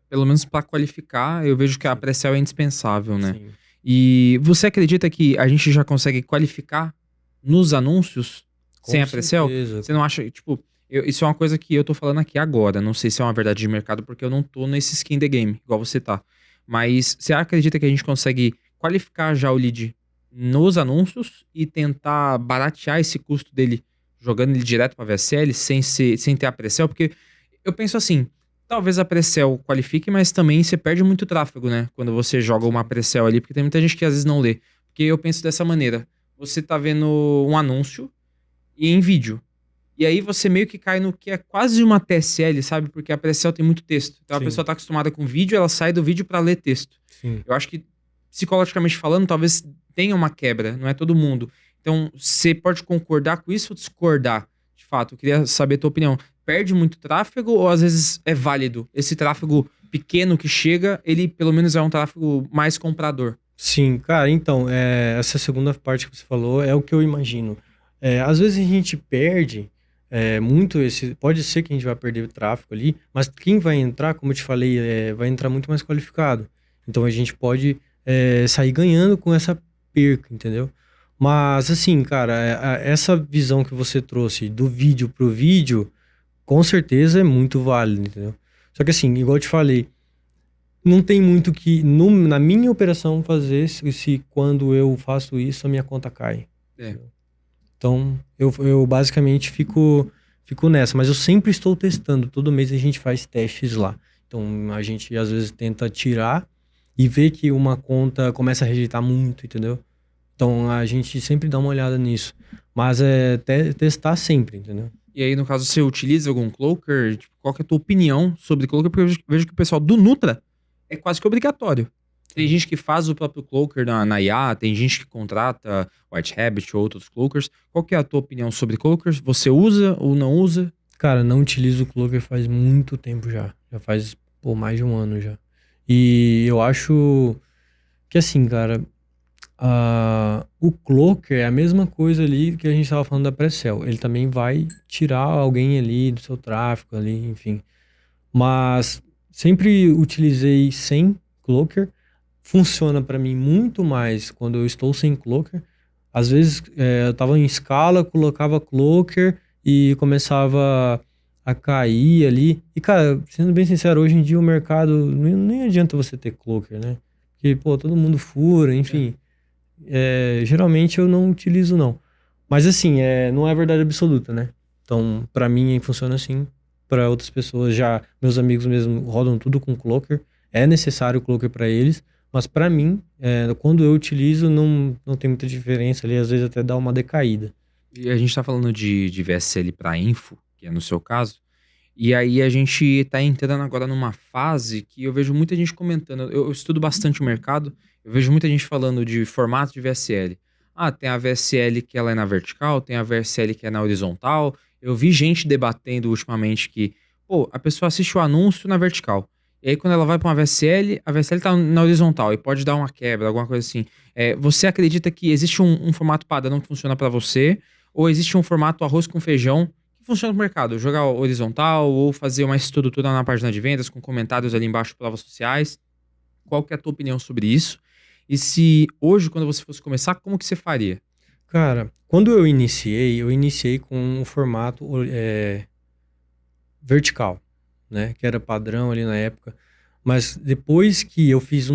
Pelo menos para qualificar, eu vejo que a pré-sell é indispensável, né? Sim. E você acredita que a gente já consegue qualificar nos anúncios sem a pré-sell? Você não acha, tipo... isso é uma coisa que eu tô falando aqui agora. Não sei se é uma verdade de mercado, porque eu não tô nesse skin the game, igual você tá. Mas você acredita que a gente consegue qualificar já o lead nos anúncios e tentar baratear esse custo dele jogando ele direto para VSL sem ter a pré-sell? Porque eu penso assim, talvez a pré-sell qualifique, mas também você perde muito tráfego, né? Quando você joga uma pré-sell ali, porque tem muita gente que às vezes não lê. Porque eu penso dessa maneira, você tá vendo um anúncio e em vídeo. E aí você meio que cai no que é quase uma TSL, sabe? Porque a pré-sell tem muito texto. Então a pessoa tá acostumada com vídeo, ela sai do vídeo para ler texto. Sim. Eu acho que, psicologicamente falando, talvez tenha uma quebra, não é todo mundo. Então, você pode concordar com isso ou discordar? De fato, eu queria saber a tua opinião. Perde muito tráfego ou às vezes é válido? Esse tráfego pequeno que chega, ele pelo menos é um tráfego mais comprador. Sim, cara, então, essa segunda parte que você falou é o que eu imagino. Às vezes a gente perde... muito pode ser que a gente vai perder o tráfego ali, mas quem vai entrar, como eu te falei, vai entrar muito mais qualificado. Então a gente pode sair ganhando com essa perca, entendeu? Mas assim, cara, essa visão que você trouxe do vídeo pro vídeo, com certeza é muito válida, entendeu? Só que assim, igual eu te falei, não tem muito que, na minha operação, fazer se quando eu faço isso, a minha conta cai. É. Então, eu basicamente fico nessa. Mas eu sempre estou testando. Todo mês a gente faz testes lá. Então, a gente, às vezes, tenta tirar e ver que uma conta começa a rejeitar muito, entendeu? Então, a gente sempre dá uma olhada nisso. Mas é testar sempre, entendeu? E aí, no caso, você utiliza algum cloaker? Tipo, qual que é a tua opinião sobre cloaker? Porque eu vejo que o pessoal do Nutra é quase que obrigatório. Tem gente que faz o próprio cloaker na IA, tem gente que contrata White Rabbit ou outros cloakers. Qual que é a tua opinião sobre cloakers? Você usa ou não usa? Cara, não utilizo o Cloaker faz muito tempo já. Já faz, mais de um ano já. E eu acho que assim, cara, o Cloaker é a mesma coisa ali que a gente tava falando da Precel. Ele também vai tirar alguém ali do seu tráfego ali, enfim. Mas sempre utilizei sem Cloaker. Funciona para mim muito mais quando eu estou sem Cloaker. Às vezes eu tava em escala, colocava Cloaker e começava a cair ali. E, cara, sendo bem sincero, hoje em dia o mercado nem adianta você ter Cloaker, né? Porque, todo mundo fura, enfim. Geralmente eu não utilizo, não. Mas, assim, não é verdade absoluta, né? Então, pra mim, funciona assim. Pra outras pessoas, meus amigos mesmo rodam tudo com Cloaker. É necessário o Cloaker pra eles. Mas pra mim, quando eu utilizo, não tem muita diferença ali. Às vezes até dá uma decaída. E a gente tá falando de VSL para info, que é no seu caso. E aí a gente tá entrando agora numa fase que eu vejo muita gente comentando. Eu estudo bastante o mercado, eu vejo muita gente falando de formato de VSL. Ah, tem a VSL que ela é na vertical, tem a VSL que é na horizontal. Eu vi gente debatendo ultimamente que, a pessoa assiste o anúncio na vertical. E aí quando ela vai pra uma VSL, a VSL tá na horizontal e pode dar uma quebra, alguma coisa assim. Você acredita que existe um formato padrão que funciona pra você? Ou existe um formato arroz com feijão que funciona no mercado? Jogar horizontal ou fazer uma estrutura na página de vendas com comentários ali embaixo, provas sociais? Qual que é a tua opinião sobre isso? E se hoje, quando você fosse começar, como que você faria? Cara, quando eu iniciei com um formato vertical, né? Que era padrão ali na época. Mas depois que eu fiz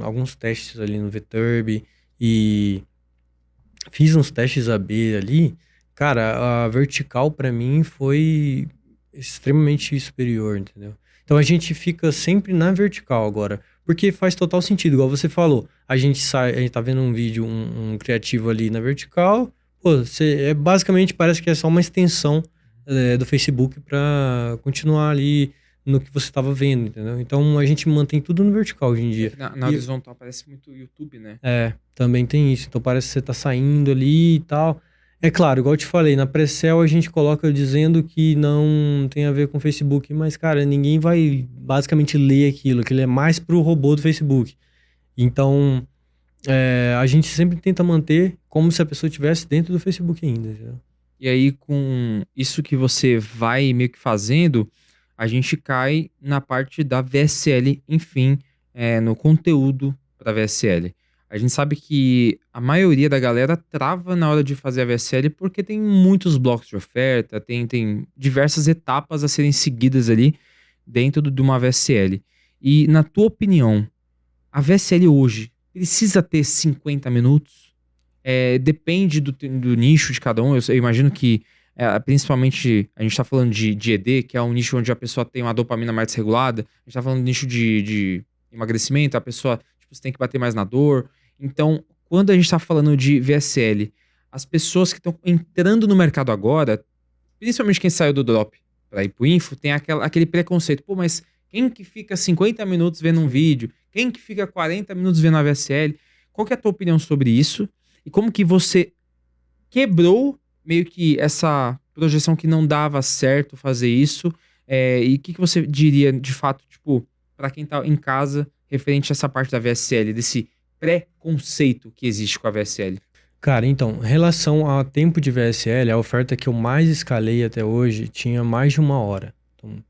alguns testes ali no VTurb e fiz uns testes AB ali, cara, a vertical pra mim foi extremamente superior, entendeu? Então a gente fica sempre na vertical agora, porque faz total sentido, igual você falou. A gente tá vendo um vídeo, um criativo ali na vertical, basicamente parece que é só uma extensão do Facebook pra continuar ali no que você tava vendo, entendeu? Então a gente mantém tudo no vertical hoje em dia. Na horizontal parece muito YouTube, né? Também tem isso. Então parece que você tá saindo ali e tal. É claro, igual eu te falei, na Precel a gente coloca dizendo que não tem a ver com o Facebook, mas, cara, ninguém vai basicamente ler aquilo é mais pro robô do Facebook. Então, a gente sempre tenta manter como se a pessoa estivesse dentro do Facebook ainda, entendeu? E aí, com isso que você vai meio que fazendo, a gente cai na parte da VSL, enfim, no conteúdo para VSL. A gente sabe que a maioria da galera trava na hora de fazer a VSL porque tem muitos blocos de oferta, tem diversas etapas a serem seguidas ali dentro de uma VSL. E, na tua opinião, a VSL hoje precisa ter 50 minutos? Depende do nicho de cada um. Eu imagino que, principalmente, a gente está falando de ED, que é um nicho onde a pessoa tem uma dopamina mais desregulada. A gente está falando de nicho de emagrecimento, a pessoa você tem que bater mais na dor. Então, quando a gente está falando de VSL, as pessoas que estão entrando no mercado agora, principalmente quem saiu do Drop para ir pro Info, tem aquele preconceito. Mas quem que fica 50 minutos vendo um vídeo? Quem que fica 40 minutos vendo a VSL? Qual que é a tua opinião sobre isso? E como que você quebrou meio que essa projeção que não dava certo fazer isso? E o que você diria, de fato, para quem tá em casa, referente a essa parte da VSL, desse preconceito que existe com a VSL? Cara, então, em relação ao tempo de VSL, a oferta que eu mais escalei até hoje tinha mais de 1 hora. Então,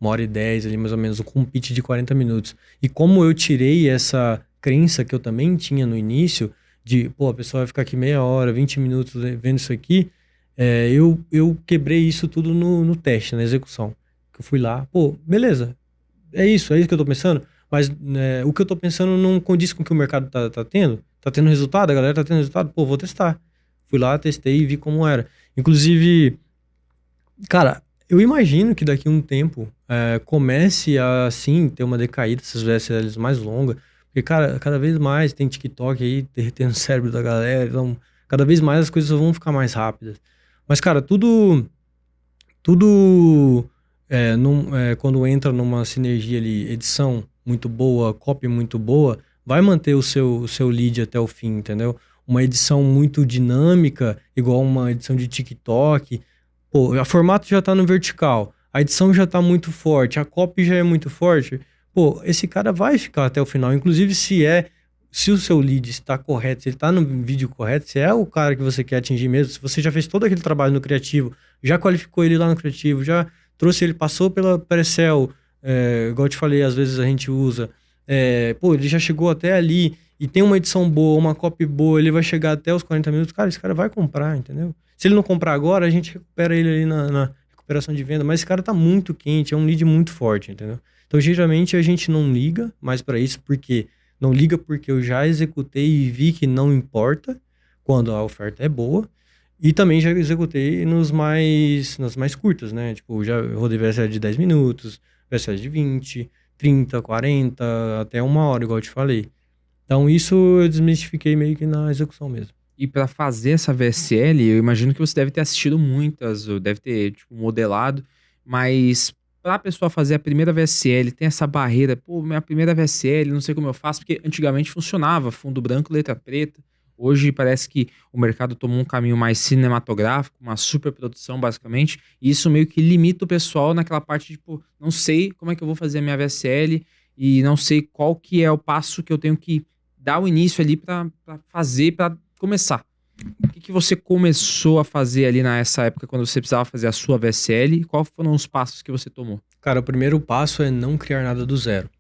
1h10 ali, mais ou menos, com um pitch de 40 minutos. E como eu tirei essa crença que eu também tinha no início, de, a pessoa vai ficar aqui meia hora, 20 minutos vendo isso aqui, eu quebrei isso tudo no teste, na execução. Que eu fui lá, beleza, é isso que eu tô pensando. Mas o que eu tô pensando não condiz com o que o mercado tá tendo. Tá tendo resultado, a galera tá tendo resultado, pô, vou testar. Fui lá, testei e vi como era. Inclusive, cara, eu imagino que daqui a um tempo comece a, assim, ter uma decaída dessas VSLs mais longas. Porque, cara, cada vez mais tem TikTok aí derretendo o cérebro da galera. Então, cada vez mais as coisas vão ficar mais rápidas. Mas, cara, tudo quando entra numa sinergia ali, edição muito boa, copy muito boa, vai manter o seu lead até o fim, entendeu? Uma edição muito dinâmica, igual uma edição de TikTok. Pô, o formato já tá no vertical, a edição já tá muito forte, a copy já é muito forte. Pô, esse cara vai ficar até o final. Inclusive, se o seu lead está correto, se ele tá no vídeo correto, se é o cara que você quer atingir mesmo, se você já fez todo aquele trabalho no criativo, já qualificou ele lá no criativo, já trouxe ele, passou pela pré-sell, igual eu te falei, às vezes a gente usa. Pô, ele já chegou até ali e tem uma edição boa, uma copy boa, ele vai chegar até os 40 minutos. Cara, esse cara vai comprar, entendeu? Se ele não comprar agora, a gente recupera ele ali na recuperação de venda. Mas esse cara tá muito quente, é um lead muito forte, entendeu? Então, geralmente, a gente não liga mais para isso, porque não liga porque eu já executei e vi que não importa quando a oferta é boa. E também já executei nas mais curtas, né? Tipo, já rodei VSL de 10 minutos, VSL de 20, 30, 40, até 1 hora, igual eu te falei. Então, isso eu desmistifiquei meio que na execução mesmo. E para fazer essa VSL, eu imagino que você deve ter assistido muitas, ou deve ter tipo, modelado, mas para a pessoa fazer a primeira VSL, tem essa barreira, pô, minha primeira VSL, não sei como eu faço, porque antigamente funcionava, fundo branco, letra preta. Hoje parece que o mercado tomou um caminho mais cinematográfico, uma superprodução basicamente, e isso meio que limita o pessoal naquela parte de, tipo, não sei como é que eu vou fazer a minha VSL e não sei qual que é o passo que eu tenho que dar o início ali para fazer, para começar. O que você começou a fazer ali nessa época quando você precisava fazer a sua VSL e quais foram os passos que você tomou? Cara, o primeiro passo é não criar nada do zero.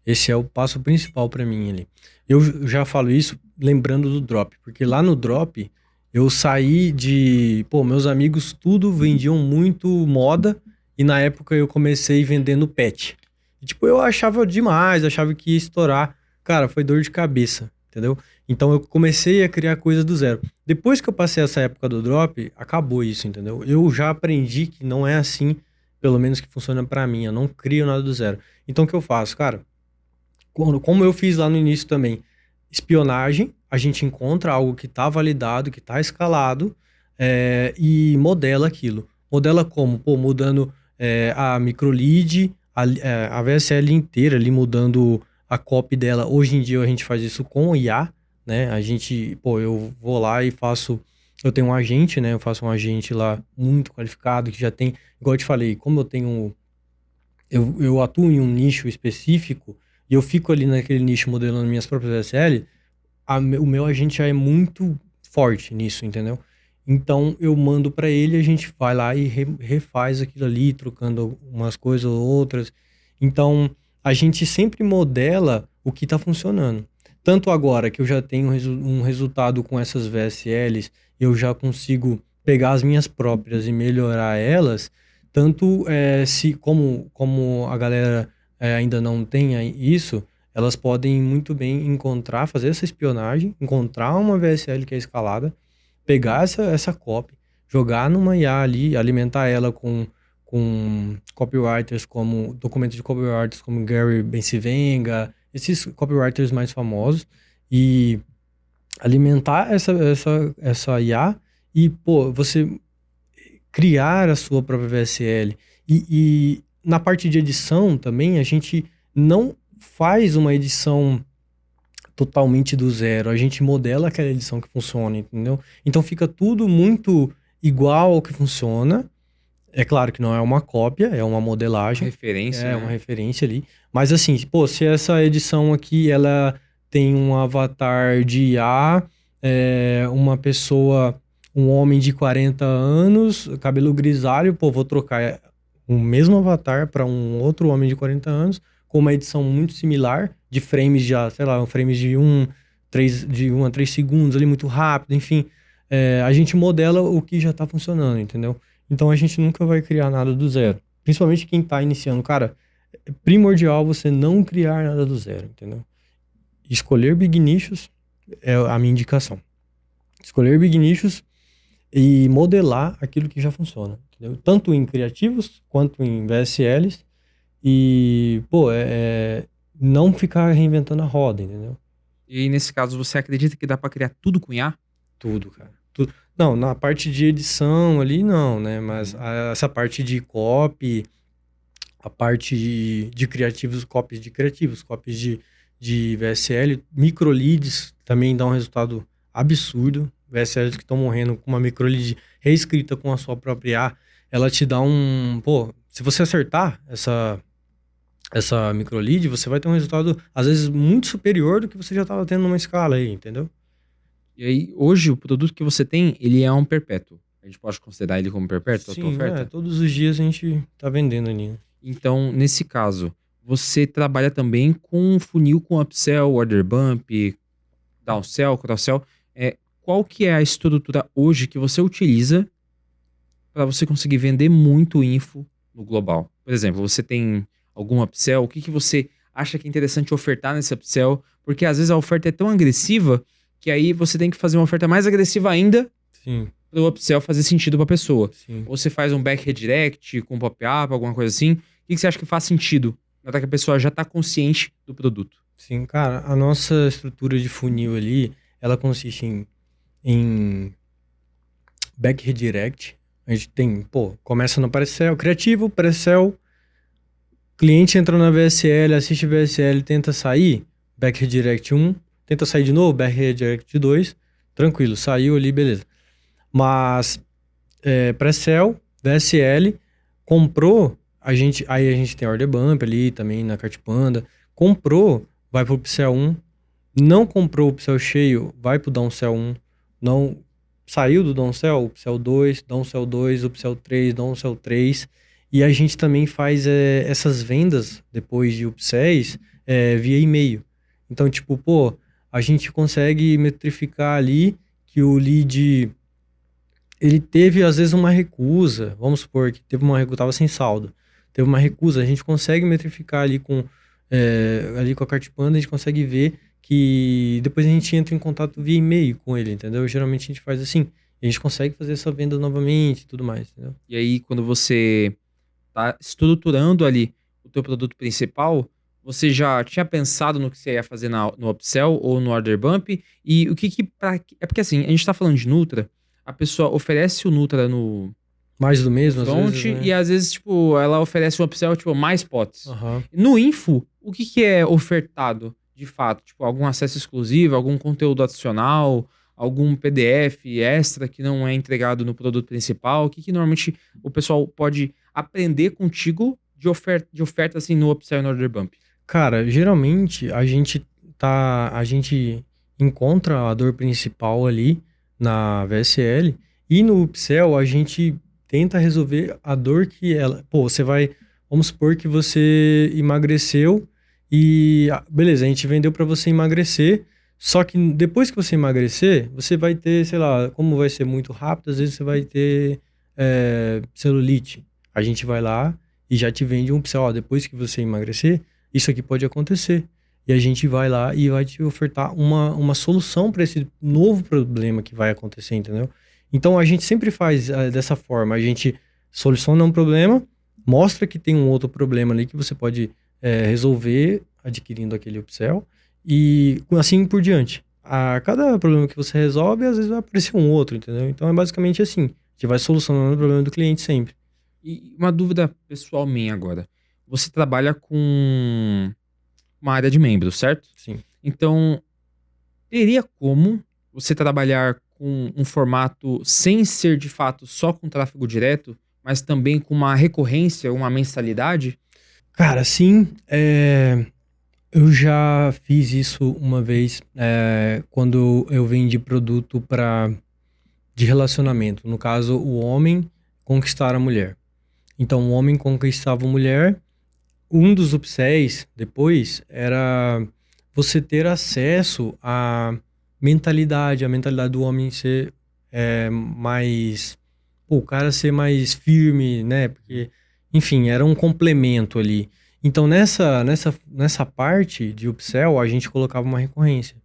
Esse é o passo principal para mim ali. Eu já falo isso lembrando do drop, porque lá no drop eu saí de... Pô, meus amigos tudo vendiam muito moda e na época eu comecei vendendo pet. E, tipo, eu achava demais, achava que ia estourar. Cara, foi dor de cabeça, entendeu? Então eu comecei a criar coisa do zero. Depois que eu passei essa época do drop, acabou isso, entendeu? Eu já aprendi que não é assim, pelo menos que funciona para mim. Eu não crio nada do zero. Então o que eu faço, cara? Como eu fiz lá no início também, espionagem, a gente encontra algo que está validado, que está escalado, e modela aquilo. Modela como? Pô, mudando a microlead, a VSL inteira ali, mudando a copy dela. Hoje em dia a gente faz isso com IA, né? A gente, pô, eu vou lá e faço... Eu tenho um agente, né? Eu faço um agente lá muito qualificado, que já tem... Igual eu te falei, como eu tenho... Eu atuo em um nicho específico, e eu fico ali naquele nicho modelando minhas próprias VSL, o meu agente já é muito forte nisso, entendeu? Então eu mando para ele, a gente vai lá e refaz aquilo ali, trocando umas coisas ou outras. Então a gente sempre modela o que está funcionando. Tanto agora que eu já tenho um resultado com essas VSLs, eu já consigo pegar as minhas próprias e melhorar elas, tanto como a galera ainda não tem isso, elas podem muito bem fazer essa espionagem, encontrar uma VSL que é escalada, pegar essa copy, jogar numa IA ali, alimentar ela com copywriters como, documentos de copywriters como Gary Bencivenga, esses copywriters mais famosos, e alimentar essa IA e, pô, você criar a sua própria VSL. E na parte de edição também, a gente não faz uma edição totalmente do zero. A gente modela aquela edição que funciona, entendeu? Então fica tudo muito igual ao que funciona. É claro que não é uma cópia, é uma modelagem. Uma referência, uma referência ali. Mas assim, pô, se essa edição aqui, ela tem um avatar de IA, uma pessoa, um homem de 40 anos, cabelo grisalho, pô, vou trocar o mesmo avatar para um outro homem de 40 anos, com uma edição muito similar, de frames já, sei lá, frames de 1 a 3 segundos ali, muito rápido, enfim. A gente modela o que já tá funcionando, entendeu? Então a gente nunca vai criar nada do zero. Principalmente quem tá iniciando. Cara, primordial você não criar nada do zero, entendeu? Escolher big nichos é a minha indicação. Escolher big nichos e modelar aquilo que já funciona, entendeu? Tanto em criativos quanto em VSLs e, não ficar reinventando a roda, entendeu? E nesse caso, você acredita que dá pra criar tudo com IA? Tudo, cara. Tudo. Não, na parte de edição ali não, né? Mas essa parte de copy, a parte de criativos, copies de VSL, microleads também dá um resultado absurdo. VSLs que estão morrendo com uma microlead reescrita com a sua própria A, ela te dá se você acertar essa microlead, você vai ter um resultado, às vezes, muito superior do que você já estava tendo numa escala aí, entendeu? E aí, hoje, o produto que você tem, ele é um perpétuo. A gente pode considerar ele como perpétuo, a tua oferta? Todos os dias a gente tá vendendo ali, né? Então, nesse caso, você trabalha também com funil com upsell, order bump, downsell, cross-sell. Qual que é a estrutura hoje que você utiliza para você conseguir vender muito info no global? Por exemplo, você tem algum upsell? O que você acha que é interessante ofertar nesse upsell? Porque às vezes a oferta é tão agressiva que aí você tem que fazer uma oferta mais agressiva ainda para o upsell fazer sentido para a pessoa. Sim. Ou você faz um back redirect com pop-up, alguma coisa assim. O que você acha que faz sentido? Até que a pessoa já está consciente do produto. Sim, cara, a nossa estrutura de funil ali, ela consiste em back redirect. A gente tem, começa no pré-sell, criativo, pré-sell, cliente entra na VSL, assiste VSL, tenta sair, back redirect 1, tenta sair de novo, back redirect 2, tranquilo, saiu ali, beleza. Mas pré-sell, VSL, comprou, aí a gente tem order bump ali também na Cartpanda, comprou, vai pro upsell 1, não comprou o upsell cheio, vai pro downsell 1, não saiu do downsell, upsell 2, downsell 2, upsell 3, downsell 3, e a gente também faz essas vendas depois de upsells via e-mail. Então, a gente consegue metrificar ali que o lead, ele teve às vezes uma recusa, vamos supor que teve uma recusa, estava sem saldo, teve uma recusa, a gente consegue metrificar ali com a Cartpanda, a gente consegue ver que depois a gente entra em contato via e-mail com ele, entendeu? Geralmente a gente faz assim, e a gente consegue fazer essa venda novamente e tudo mais, entendeu? E aí, quando você tá estruturando ali o teu produto principal, você já tinha pensado no que você ia fazer no upsell ou no order bump? E o é porque assim, a gente tá falando de Nutra, a pessoa oferece o Nutra no mais do mesmo, front, às vezes, né? E às vezes, ela oferece um upsell, mais pots. Uhum. No info, o que é ofertado de fato? Algum acesso exclusivo, algum conteúdo adicional, algum PDF extra que não é entregado no produto principal? O que normalmente o pessoal pode aprender contigo de oferta assim no upsell e no order bump? Cara, geralmente a gente encontra a dor principal ali na VSL e no upsell a gente tenta resolver a dor que ela... Vamos supor que você emagreceu e... beleza, a gente vendeu para você emagrecer, só que depois que você emagrecer, você vai ter, sei lá, como vai ser muito rápido, às vezes você vai ter celulite. A gente vai lá e já te vende um upsell, depois que você emagrecer, isso aqui pode acontecer. E a gente vai lá e vai te ofertar uma solução para esse novo problema que vai acontecer, entendeu? Então, a gente sempre faz dessa forma. A gente soluciona um problema, mostra que tem um outro problema ali que você pode resolver adquirindo aquele upsell e assim por diante. A cada problema que você resolve, às vezes vai aparecer um outro, entendeu? Então, é basicamente assim. A gente vai solucionando o problema do cliente sempre. E uma dúvida pessoal minha agora. Você trabalha com uma área de membros, certo? Sim. Então, teria como você trabalhar com um formato sem ser de fato só com tráfego direto, mas também com uma recorrência, uma mensalidade? Cara, sim. Eu já fiz isso uma vez quando eu vendi produto de relacionamento. No caso, o homem conquistar a mulher. Então, o homem conquistava a mulher. Um dos upsells depois era você ter acesso à mentalidade, a mentalidade do homem ser mais... o cara ser mais firme, né? Porque, enfim, era um complemento ali. Então, nessa parte de upsell, a gente colocava uma recorrência,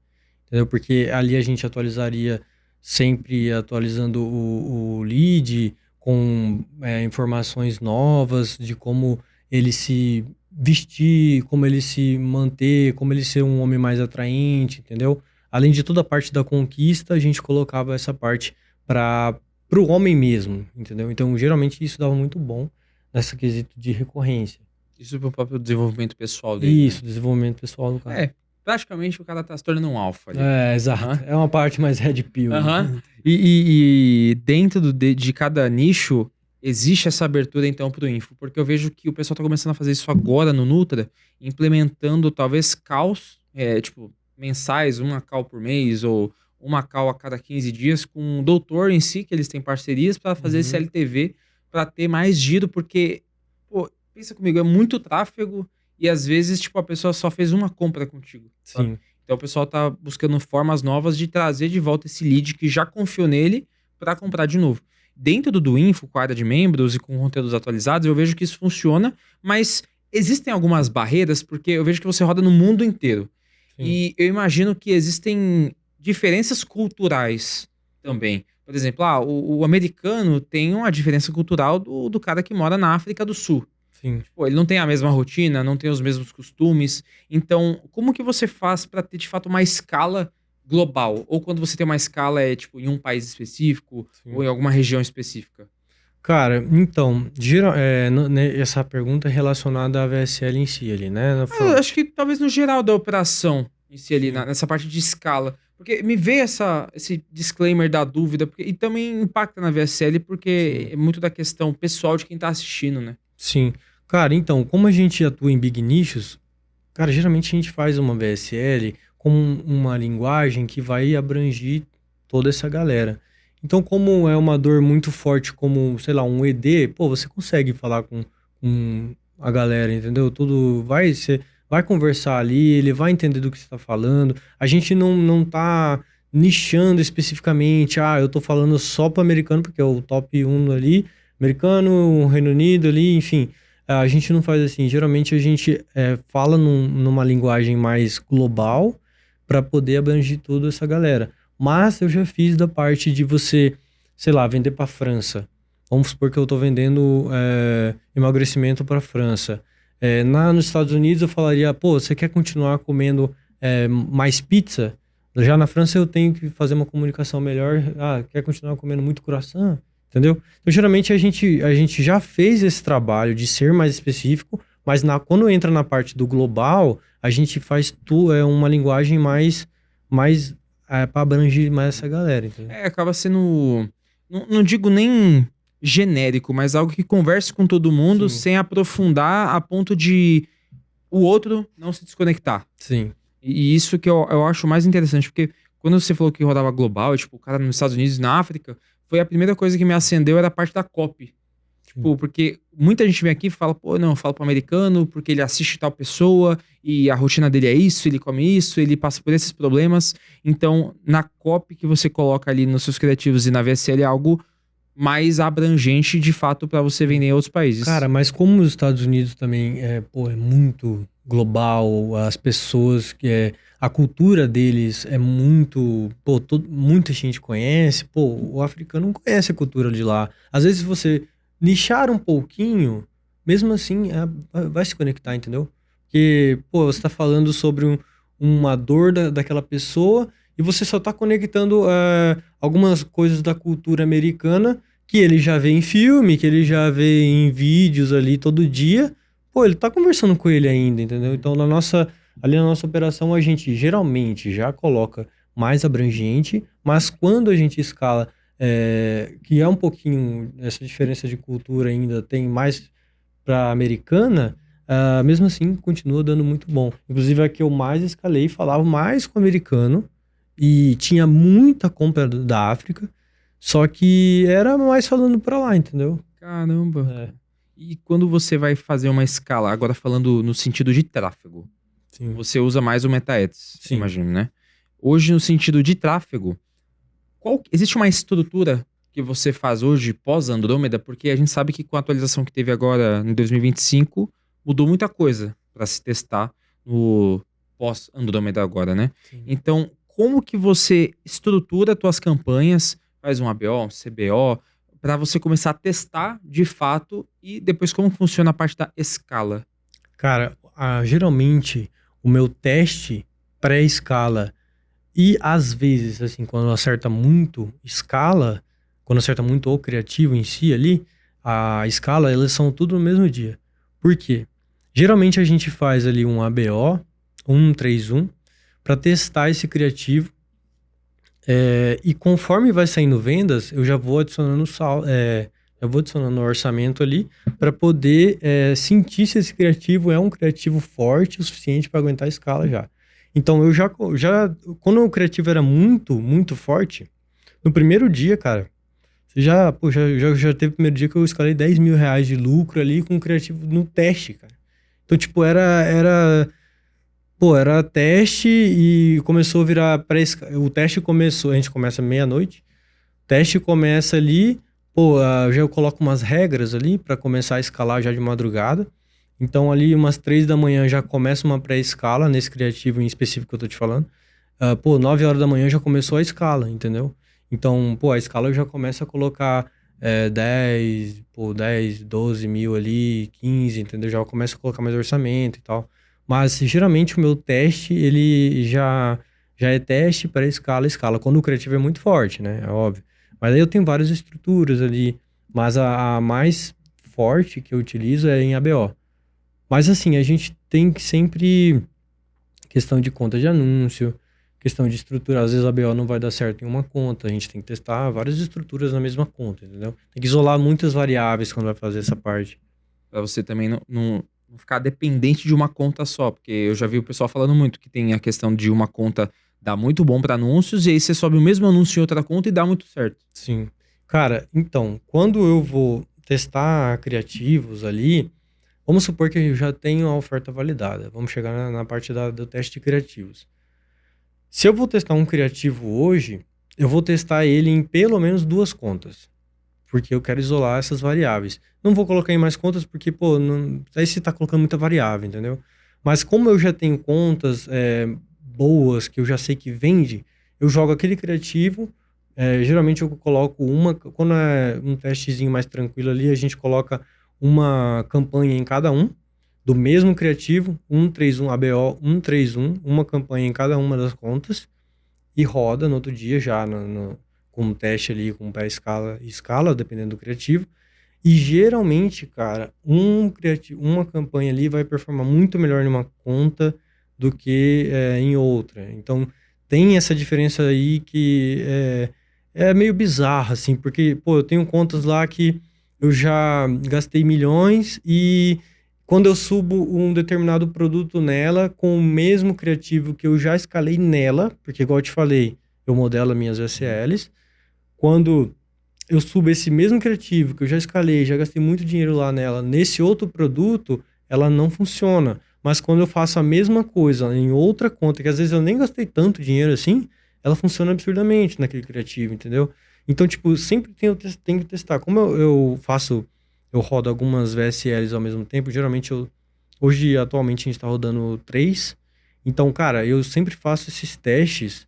entendeu? Porque ali a gente atualizaria, sempre atualizando o lead com informações novas de como ele se vestir, como ele se manter, como ele ser um homem mais atraente, entendeu? Além de toda a parte da conquista, a gente colocava essa parte para o homem mesmo, entendeu? Então, geralmente, isso dava muito bom nessa quesito de recorrência. Isso pro próprio desenvolvimento pessoal dele. Isso, desenvolvimento pessoal do cara. Praticamente o cara tá se tornando um alfa ali. Exato. Aham. É uma parte mais red pill. Aham. E dentro de cada nicho, existe essa abertura então pro info, porque eu vejo que o pessoal tá começando a fazer isso agora no Nutra, implementando talvez calls, tipo, mensais, uma call por mês, ou uma call a cada 15 dias, com o doutor em si, que eles têm parcerias para fazer esse LTV, para ter mais giro, porque, pô, pensa comigo, é muito tráfego, e às vezes, tipo, a pessoa só fez uma compra contigo. Sabe? Sim. Então o pessoal tá buscando formas novas de trazer de volta esse lead que já confiou nele para comprar de novo. Dentro do Info, com a área de membros e com conteúdos atualizados, eu vejo que isso funciona, mas existem algumas barreiras, porque eu vejo que você roda no mundo inteiro. Sim. E eu imagino que existem diferenças culturais também. Por exemplo, o americano tem uma diferença cultural do cara que mora na África do Sul. Sim. Pô, ele não tem a mesma rotina, não tem os mesmos costumes. Então, como que você faz para ter, de fato, uma escala global? Ou quando você tem uma escala, tipo, em um país específico, Sim. ou em alguma região específica? Cara, então, essa pergunta é relacionada à VSL em si ali, né? Eu acho que talvez no geral da operação em si ali, nessa parte de escala. Porque me veio esse disclaimer da dúvida, e também impacta na VSL, porque é muito da questão pessoal de quem tá assistindo, né? Sim. Cara, então, como a gente atua em big nichos, cara, geralmente a gente faz uma VSL com uma linguagem que vai abranger toda essa galera. Então, como é uma dor muito forte, como, sei lá, um ED, pô, você consegue falar com a galera, entendeu? Você vai conversar ali, ele vai entender do que você tá falando. A gente não tá nichando especificamente, eu tô falando só pro americano, porque é o top 1 ali, americano, Reino Unido ali, enfim. A gente não faz assim. Geralmente a gente fala numa linguagem mais global para poder abranger toda essa galera. Mas eu já fiz da parte de você, sei lá, vender para França. Vamos supor que eu estou vendendo emagrecimento para França. Nos Estados Unidos eu falaria, pô, você quer continuar comendo mais pizza? Já na França eu tenho que fazer uma comunicação melhor. Quer continuar comendo muito croissant? Entendeu? Então, geralmente, a gente já fez esse trabalho de ser mais específico, mas quando entra na parte do global, a gente faz uma linguagem mais para abranger mais essa galera, entendeu? Acaba sendo, não digo nem genérico, mas algo que converse com todo mundo. Sim. Sem aprofundar a ponto de o outro não se desconectar. Sim. E isso que eu acho mais interessante, porque quando você falou que rodava global, tipo, o cara nos Estados Unidos e na África, foi a primeira coisa que me acendeu, era a parte da copy. Tipo, porque muita gente vem aqui e fala, pô, não, eu falo pro americano porque ele assiste tal pessoa e a rotina dele é isso, ele come isso, ele passa por esses problemas. Então, na copy que você coloca ali nos seus criativos e na VSL é algo mais abrangente, de fato, para você vender em outros países. Cara, mas como os Estados Unidos também é muito global, as pessoas a cultura deles é muito, muita gente conhece, o africano não conhece a cultura de lá. Às vezes você nichar um pouquinho, mesmo assim, vai se conectar, entendeu? Porque, você tá falando sobre uma dor daquela pessoa e você só tá conectando algumas coisas da cultura americana que ele já vê em filme, que ele já vê em vídeos ali todo dia. Ele tá conversando com ele ainda, entendeu? Então, ali na nossa operação, a gente geralmente já coloca mais abrangente, mas quando a gente escala, que é um pouquinho, essa diferença de cultura ainda tem mais pra americana, mesmo assim, continua dando muito bom. Inclusive, a que eu mais escalei, falava mais com o americano, e tinha muita compra da África, só que era mais falando pra lá, entendeu? Caramba. E quando você vai fazer uma escala, agora falando no sentido de tráfego, Sim. você usa mais o Meta-Ads, Sim. imagino, né? Hoje, no sentido de tráfego, existe uma estrutura que você faz hoje pós-Andrômeda? Porque a gente sabe que com a atualização que teve agora em 2025, mudou muita coisa para se testar no pós-Andrômeda agora, né? Sim. Então, como que você estrutura as tuas campanhas, faz um ABO, um CBO, para você começar a testar de fato e depois como funciona a parte da escala? Cara, geralmente o meu teste pré-escala e às vezes, assim, quando acerta muito escala, quando acerta muito o criativo em si ali, a escala, elas são tudo no mesmo dia. Por quê? Geralmente a gente faz ali um ABO, 131, para testar esse criativo. E conforme vai saindo vendas, eu já vou adicionando no orçamento ali para poder sentir se esse criativo é um criativo forte o suficiente para aguentar a escala já. Então eu já quando o criativo era muito, muito forte, no primeiro dia, cara, você já teve o primeiro dia que eu escalei R$10.000 de lucro ali com o criativo no teste, cara. Então, tipo, era teste e começou a virar o teste começou, a gente começa meia-noite, o teste começa ali, já eu coloco umas regras ali para começar a escalar já de madrugada. Então ali umas 3 da manhã já começa uma pré-escala nesse criativo em específico que eu tô te falando. 9 horas da manhã já começou a escala, entendeu? Então, a escala eu já começa a colocar 10, 12 mil ali, 15, entendeu? Já começa a colocar mais orçamento e tal. Mas geralmente o meu teste, ele já é teste para escala, quando o criativo é muito forte, né? É óbvio. Mas aí eu tenho várias estruturas ali, mas a mais forte que eu utilizo é em ABO. Mas assim, a gente tem que sempre, questão de conta de anúncio, questão de estrutura, às vezes a ABO não vai dar certo em uma conta, a gente tem que testar várias estruturas na mesma conta, entendeu? Tem que isolar muitas variáveis quando vai fazer essa parte. Para você também não ficar dependente de uma conta só, porque eu já vi o pessoal falando muito que tem a questão de uma conta dar muito bom para anúncios e aí você sobe o mesmo anúncio em outra conta e dá muito certo. Sim. Cara, então, quando eu vou testar criativos ali, vamos supor que eu já tenho a oferta validada. Vamos chegar na parte do teste de criativos. Se eu vou testar um criativo hoje, eu vou testar ele em pelo menos 2 contas. Porque eu quero isolar essas variáveis. Não vou colocar em mais contas porque, aí você tá colocando muita variável, entendeu? Mas como eu já tenho contas boas, que eu já sei que vende, eu jogo aquele criativo. Geralmente eu coloco quando é um testezinho mais tranquilo ali, a gente coloca uma campanha em cada um, do mesmo criativo, 131 ABO, 131, uma campanha em cada uma das contas, e roda no outro dia já com um teste ali, com pré-escala e escala, dependendo do criativo. E geralmente, cara, uma campanha ali vai performar muito melhor em uma conta do que em outra. Então, tem essa diferença aí que é meio bizarra, assim, porque, eu tenho contas lá que eu já gastei milhões e quando eu subo um determinado produto nela com o mesmo criativo que eu já escalei nela, porque igual eu te falei, eu modelo minhas VCLs, quando eu subo esse mesmo criativo que eu já escalei, já gastei muito dinheiro lá nela, nesse outro produto, ela não funciona. Mas quando eu faço a mesma coisa em outra conta, que às vezes eu nem gastei tanto dinheiro assim, ela funciona absurdamente naquele criativo, entendeu? Então, tipo, sempre tenho que testar. Como eu rodo algumas VSLs ao mesmo tempo, geralmente hoje, atualmente, a gente tá rodando 3. Então, cara, eu sempre faço esses testes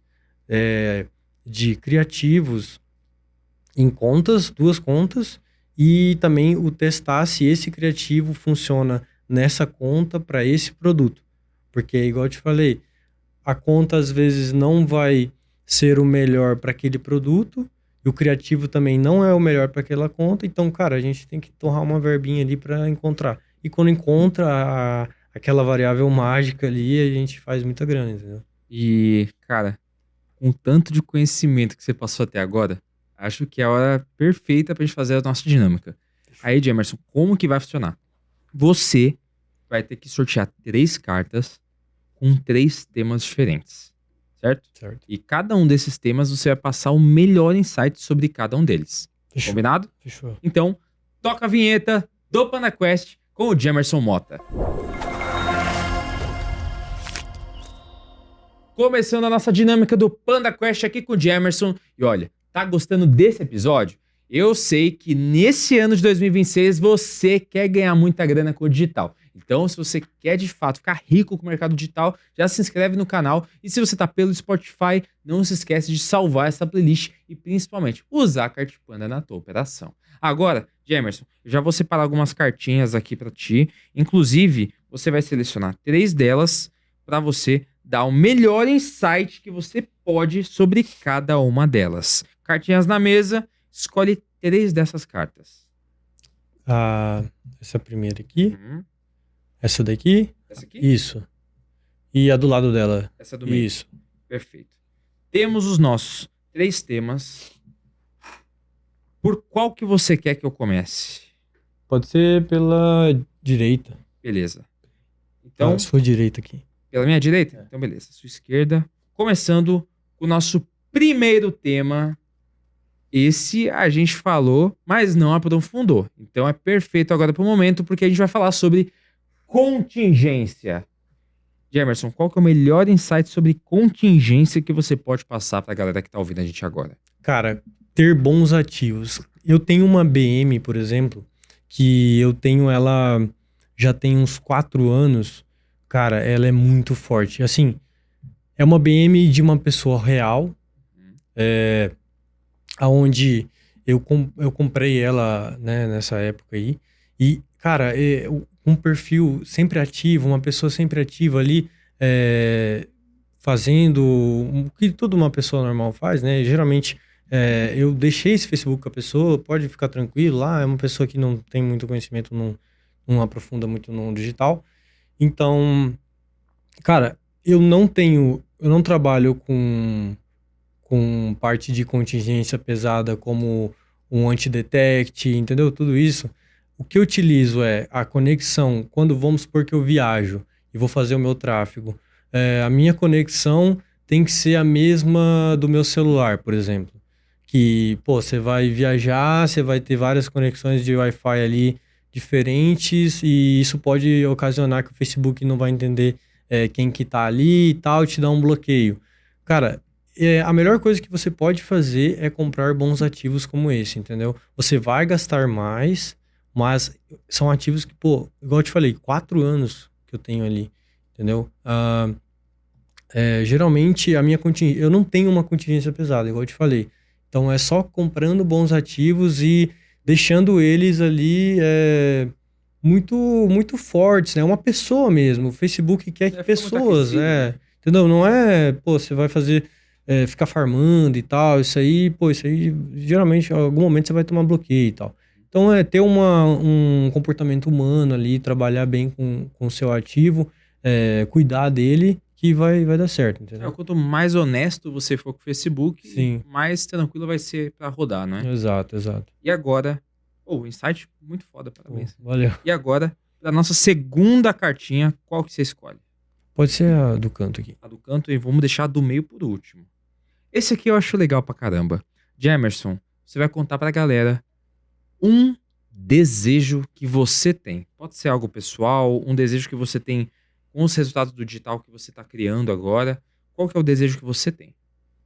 de criativos em contas, 2 contas, e também o testar se esse criativo funciona nessa conta para esse produto. Porque, igual eu te falei, a conta às vezes não vai ser o melhor para aquele produto, e o criativo também não é o melhor para aquela conta. Então, cara, a gente tem que torrar uma verbinha ali para encontrar. E quando encontra aquela variável mágica ali, a gente faz muita grana, entendeu? E, cara, com tanto de conhecimento que você passou até agora, acho que é a hora perfeita pra gente fazer a nossa dinâmica. Aí, Jamerson, como que vai funcionar? Você vai ter que sortear 3 cartas com 3 temas diferentes, certo? Certo. E cada um desses temas você vai passar o melhor insight sobre cada um deles. Fechou. Combinado? Fechou. Então, toca a vinheta do Panda Quest com o Jamerson Mota. Começando a nossa dinâmica do Panda Quest aqui com o Jamerson. E olha, tá gostando desse episódio? Eu sei que nesse ano de 2026 você quer ganhar muita grana com o digital. Então, se você quer de fato ficar rico com o mercado digital, já se inscreve no canal. E se você tá pelo Spotify, não se esquece de salvar essa playlist e principalmente usar a Cartpanda na tua operação. Agora, Jamerson, eu já vou separar algumas cartinhas aqui para ti. Inclusive, você vai selecionar 3 delas para você dar o melhor insight que você pode sobre cada uma delas. Cartinhas na mesa, escolhe 3 dessas cartas. Essa primeira aqui. Uhum. Essa daqui. Essa aqui? Isso. E a do lado dela. Essa do meio. Isso. Perfeito. Temos os nossos 3 temas. Por qual que você quer que eu comece? Pode ser pela direita. Beleza. Então, Se for direita aqui. pela minha direita? Então, beleza. Sua esquerda. Começando com o nosso primeiro tema. Esse a gente falou, mas não aprofundou. Então é perfeito agora pro momento, porque a gente vai falar sobre contingência. Jamerson, qual que é o melhor insight sobre contingência que você pode passar pra galera que tá ouvindo a gente agora? Cara, ter bons ativos. Eu tenho uma BM, por exemplo, que eu tenho ela já tem uns 4 anos. Cara, ela é muito forte. Assim, é uma BM de uma pessoa real, aonde eu comprei ela, né, nessa época aí. E, cara, um perfil sempre ativo, uma pessoa sempre ativa ali, fazendo o que toda uma pessoa normal faz, né? Geralmente, eu deixei esse Facebook com a pessoa, pode ficar tranquilo lá, é uma pessoa que não tem muito conhecimento, não aprofunda muito no digital. Então, cara, eu não trabalho com parte de contingência pesada como um anti-detect, entendeu? Tudo isso. O que eu utilizo é a conexão, quando vamos supor que eu viajo e vou fazer o meu tráfego, a minha conexão tem que ser a mesma do meu celular, por exemplo. Que, pô, você vai viajar, você vai ter várias conexões de Wi-Fi ali diferentes e isso pode ocasionar que o Facebook não vai entender quem que tá ali e tal, e te dar um bloqueio. Cara, a melhor coisa que você pode fazer é comprar bons ativos como esse, entendeu? Você vai gastar mais, mas são ativos que, pô, igual eu te falei, 4 anos que eu tenho ali, entendeu? Geralmente, eu não tenho uma contingência pesada, igual eu te falei. Então, é só comprando bons ativos e deixando eles ali muito, muito fortes, né? Uma pessoa mesmo. O Facebook quer que pessoas, entendeu? Não é, pô, você vai fazer... ficar farmando e tal, isso aí, geralmente, em algum momento você vai tomar bloqueio e tal. Então, ter um comportamento humano ali, trabalhar bem com o seu ativo, cuidar dele, que vai dar certo, entendeu? Quanto mais honesto você for com o Facebook, Sim. mais tranquilo vai ser pra rodar, não é? Exato. E agora, insight muito foda, parabéns. Valeu. E agora, pra nossa segunda cartinha, qual que você escolhe? Pode ser a do canto aqui. A do canto, e vamos deixar a do meio por último. Esse aqui eu acho legal pra caramba. Jamerson, você vai contar pra galera um desejo que você tem. Pode ser algo pessoal, um desejo que você tem com os resultados do digital que você tá criando agora. Qual que é o desejo que você tem?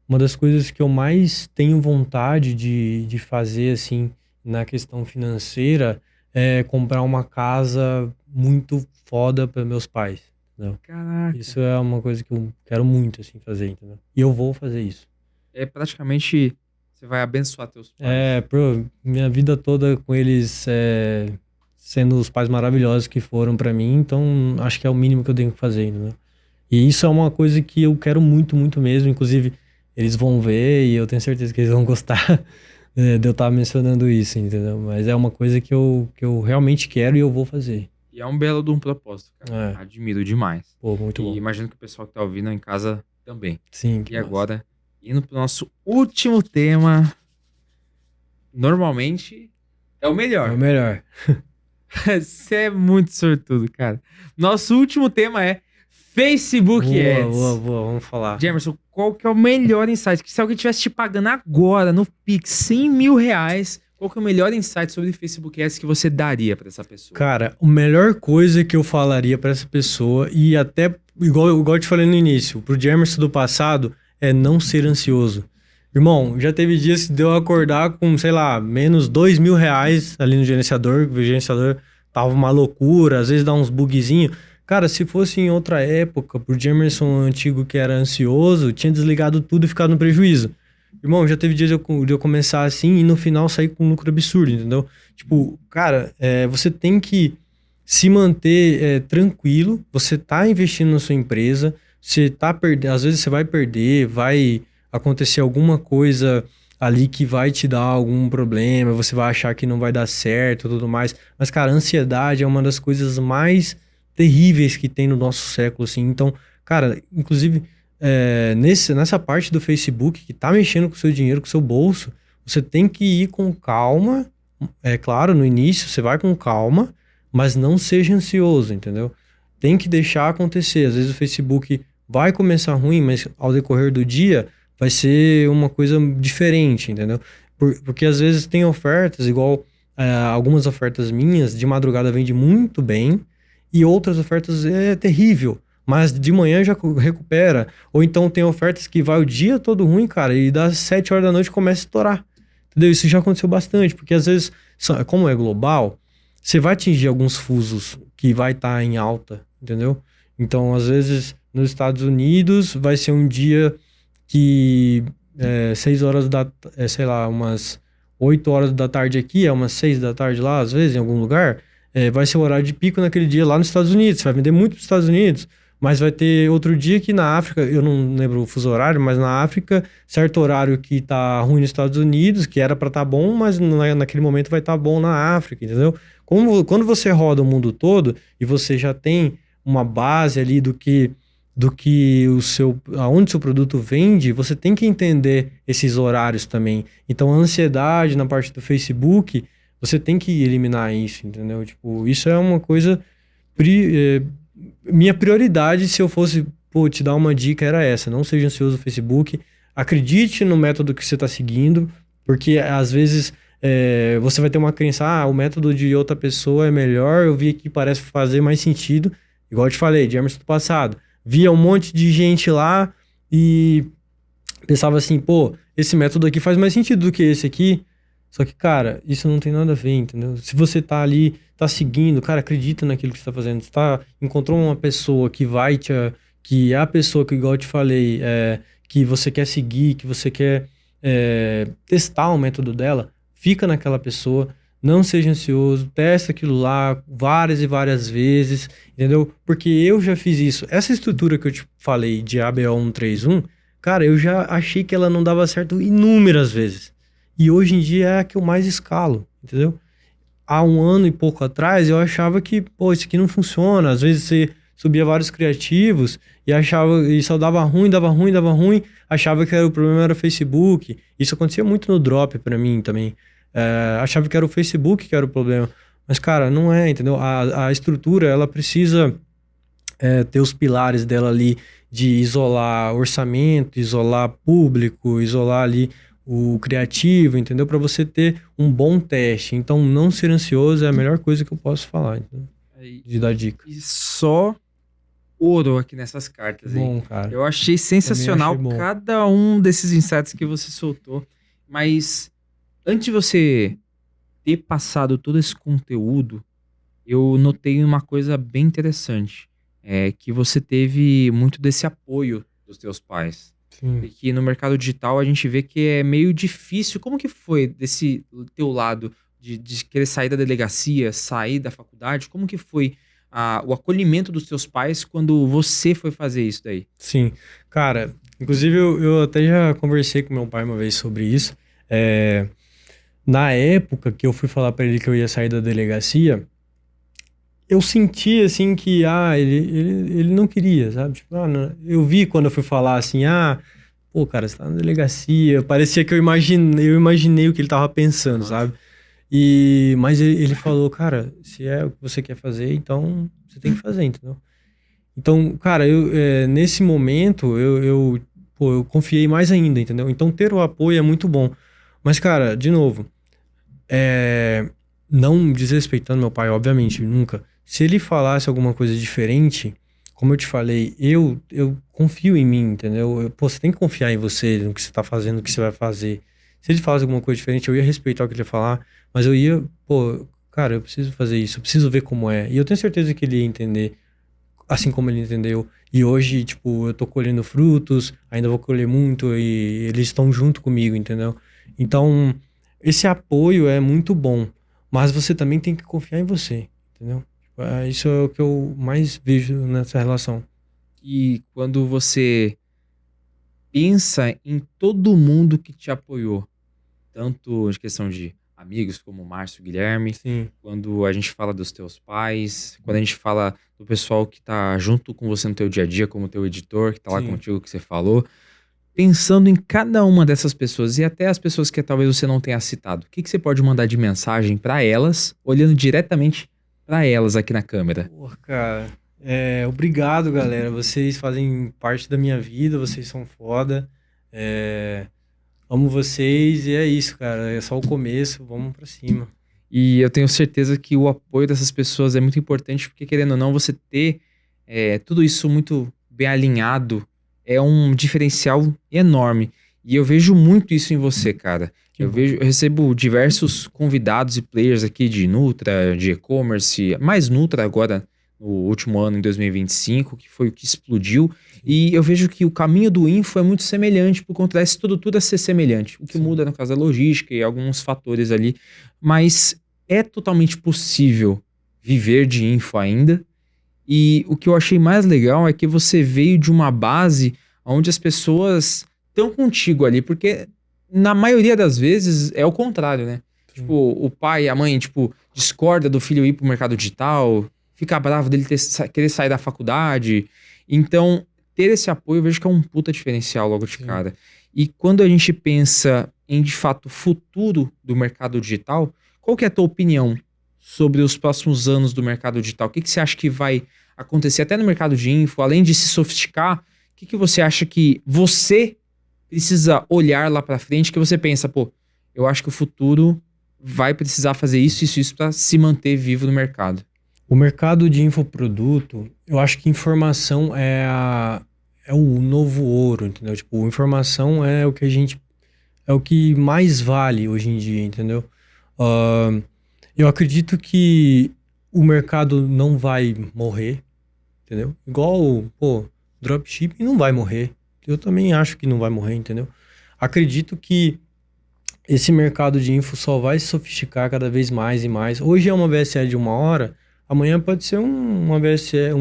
Uma das coisas que eu mais tenho vontade de fazer, assim, na questão financeira, é comprar uma casa muito foda para meus pais, entendeu? Caraca. Isso é uma coisa que eu quero muito, assim, fazer, entendeu? E eu vou fazer isso. Praticamente, você vai abençoar teus pais. Minha vida toda com eles sendo os pais maravilhosos que foram pra mim, então acho que é o mínimo que eu tenho que fazer, entendeu? E isso é uma coisa que eu quero muito, muito mesmo. Inclusive, eles vão ver e eu tenho certeza que eles vão gostar de eu estar mencionando isso, entendeu? Mas é uma coisa que eu realmente quero e eu vou fazer. E é um belo de um propósito, cara. Admiro demais. Pô, muito bom. E imagino que o pessoal que tá ouvindo em casa também. Sim, E agora, indo pro nosso último tema. Normalmente, é o melhor. É o melhor. Você é muito sortudo, cara. Nosso último tema é Facebook Ads. Boa, vamos falar. Jamerson, qual que é o melhor insight? Que se alguém estivesse te pagando agora no Pix 100 mil reais, qual que é o melhor insight sobre Facebook Ads que você daria pra essa pessoa? Cara, a melhor coisa que eu falaria pra essa pessoa, e até, igual eu te falei no início, pro Jamerson do passado, é não ser ansioso. Irmão, já teve dias de eu acordar com, sei lá, menos 2 mil reais ali no gerenciador, o gerenciador tava uma loucura, às vezes dá uns bugzinhos. Cara, se fosse em outra época, pro Jamerson antigo que era ansioso, tinha desligado tudo e ficado no prejuízo. Irmão, já teve dias de eu começar assim e no final sair com um lucro absurdo, entendeu? Tipo, cara, você tem que se manter tranquilo, você tá investindo na sua empresa, você tá perdendo, às vezes você vai perder, vai acontecer alguma coisa ali que vai te dar algum problema, você vai achar que não vai dar certo e tudo mais. Mas, cara, a ansiedade é uma das coisas mais terríveis que tem no nosso século, assim. Então, cara, inclusive, nessa parte do Facebook que tá mexendo com o seu dinheiro, com o seu bolso, você tem que ir com calma. É claro, no início você vai com calma, mas não seja ansioso, entendeu? Tem que deixar acontecer. Às vezes o Facebook vai começar ruim, mas ao decorrer do dia vai ser uma coisa diferente, entendeu? Porque às vezes tem ofertas, igual algumas ofertas minhas, de madrugada vende muito bem, e outras ofertas é terrível, mas de manhã já recupera. Ou então tem ofertas que vai o dia todo ruim, cara, e das 7 horas da noite começa a estourar. Entendeu? Isso já aconteceu bastante, porque às vezes, como é global, você vai atingir alguns fusos que vai estar em alta, entendeu? Então, às vezes, nos Estados Unidos, vai ser um dia que 6 horas sei lá, umas 8 horas da tarde aqui, umas 6 da tarde lá, às vezes, em algum lugar, vai ser o horário de pico naquele dia lá nos Estados Unidos. Você vai vender muito para os Estados Unidos, mas vai ter outro dia que na África, eu não lembro o fuso horário, mas na África, certo horário que tá ruim nos Estados Unidos, que era para estar bom, mas naquele momento vai estar bom na África, entendeu? Quando você roda o mundo todo e você já tem uma base ali do que aonde o seu produto vende, você tem que entender esses horários também. Então, a ansiedade na parte do Facebook, você tem que eliminar isso, entendeu? Tipo, isso é uma coisa... minha prioridade, se eu fosse te dar uma dica, era essa. Não seja ansioso no Facebook. Acredite no método que você está seguindo, porque às vezes você vai ter uma crença, o método de outra pessoa é melhor, eu vi que parece fazer mais sentido. Igual eu te falei, de Emerson do passado. Via um monte de gente lá e pensava assim, esse método aqui faz mais sentido do que esse aqui. Só que, cara, isso não tem nada a ver, entendeu? Se você tá ali, tá seguindo, cara, acredita naquilo que você tá fazendo. Você encontrou uma pessoa que que é a pessoa que, igual eu te falei, que você quer seguir, que você quer testar o método dela, fica naquela pessoa. Não seja ansioso, testa aquilo lá várias e várias vezes, entendeu? Porque eu já fiz isso. Essa estrutura que eu te falei de ABO 131, cara, eu já achei que ela não dava certo inúmeras vezes. E hoje em dia é a que eu mais escalo, entendeu? Há um ano e pouco atrás eu achava que, isso aqui não funciona. Às vezes você subia vários criativos e só dava ruim, achava que o problema era o Facebook. Isso acontecia muito no Drop pra mim também. Achava que era o Facebook que era o problema. Mas, cara, não é, entendeu? A estrutura, ela precisa ter os pilares dela ali de isolar orçamento, isolar público, isolar ali o criativo, entendeu? Para você ter um bom teste. Então, não ser ansioso é a melhor coisa que eu posso falar, entendeu? De dar dica. E só ouro aqui nessas cartas. Bom, aí. cara. Eu achei sensacional achei bom. cada um desses insights que você soltou. Mas antes de você ter passado todo esse conteúdo, eu notei uma coisa bem interessante. Que você teve muito desse apoio dos teus pais. Sim. E que no mercado digital a gente vê que é meio difícil. Como que foi desse teu lado de querer sair da delegacia, sair da faculdade? Como que foi o acolhimento dos teus pais quando você foi fazer isso daí? Sim. Cara, inclusive eu até já conversei com meu pai uma vez sobre isso. Na época que eu fui falar pra ele que eu ia sair da delegacia, eu senti assim que ele não queria, sabe? Tipo, eu vi quando eu fui falar assim, cara, você tá na delegacia. Parecia que eu imaginei o que ele tava pensando, sabe? Mas ele falou, cara, se é o que você quer fazer, então você tem que fazer, entendeu? Então, cara, nesse momento eu confiei mais ainda, entendeu? Então ter o apoio é muito bom. Mas, cara, de novo, não desrespeitando meu pai, obviamente, nunca. Se ele falasse alguma coisa diferente, como eu te falei, eu confio em mim, entendeu? Você tem que confiar em você, no que você tá fazendo, no que você vai fazer. Se ele falasse alguma coisa diferente, eu ia respeitar o que ele ia falar, mas eu ia, cara, eu preciso fazer isso, eu preciso ver como é. E eu tenho certeza que ele ia entender, assim como ele entendeu. E hoje, tipo, eu tô colhendo frutos, ainda vou colher muito e eles estão junto comigo, entendeu? Então, esse apoio é muito bom, mas você também tem que confiar em você, entendeu? Isso é o que eu mais vejo nessa relação. E quando você pensa em todo mundo que te apoiou, tanto de questão de amigos como o Márcio, o Guilherme, Sim, quando a gente fala dos teus pais, quando a gente fala do pessoal que tá junto com você no teu dia a dia, como o teu editor, que tá lá sim. contigo, que você falou, pensando em cada uma dessas pessoas e até as pessoas que talvez você não tenha citado, o que que você pode mandar de mensagem pra elas, olhando diretamente pra elas aqui na câmera? Pô, cara, obrigado, galera. Vocês fazem parte da minha vida, vocês são foda. É, amo vocês e é isso, cara. É só o começo, vamos pra cima. E eu tenho certeza que o apoio dessas pessoas é muito importante, porque querendo ou não, você ter tudo isso muito bem alinhado é um diferencial enorme. E eu vejo muito isso em você, cara. Que bom. Eu recebo diversos convidados e players aqui de Nutra, de e-commerce, mais Nutra agora no último ano, em 2025, que foi o que explodiu. E eu vejo que o caminho do info é muito semelhante, por conta dessa estrutura ser semelhante. O que Sim. muda, no caso, é a logística e alguns fatores ali. Mas é totalmente possível viver de info ainda. E o que eu achei mais legal é que você veio de uma base onde as pessoas estão contigo ali, porque na maioria das vezes é o contrário, né? Sim. Tipo, o pai, a mãe, tipo, discorda do filho ir pro mercado digital, fica bravo dele querer sair da faculdade. Então, ter esse apoio eu vejo que é um puta diferencial logo de Sim. cara. E quando a gente pensa em, de fato, futuro do mercado digital, qual que é a tua opinião sobre os próximos anos do mercado digital? O que que você acha que vai acontecer até no mercado de info, além de se sofisticar? O que que você acha que você precisa olhar lá pra frente, que você pensa, pô, eu acho que o futuro vai precisar fazer isso para se manter vivo no mercado? O mercado de infoproduto, eu acho que informação é o novo ouro, entendeu? Tipo, informação é o que é o que mais vale hoje em dia, entendeu? Ah, eu acredito que o mercado não vai morrer, entendeu? Igual, pô, dropshipping não vai morrer. Eu também acho que não vai morrer, entendeu? Acredito que esse mercado de info só vai se sofisticar cada vez mais e mais. Hoje é uma VSL de 1 hora, amanhã pode ser uma VSL,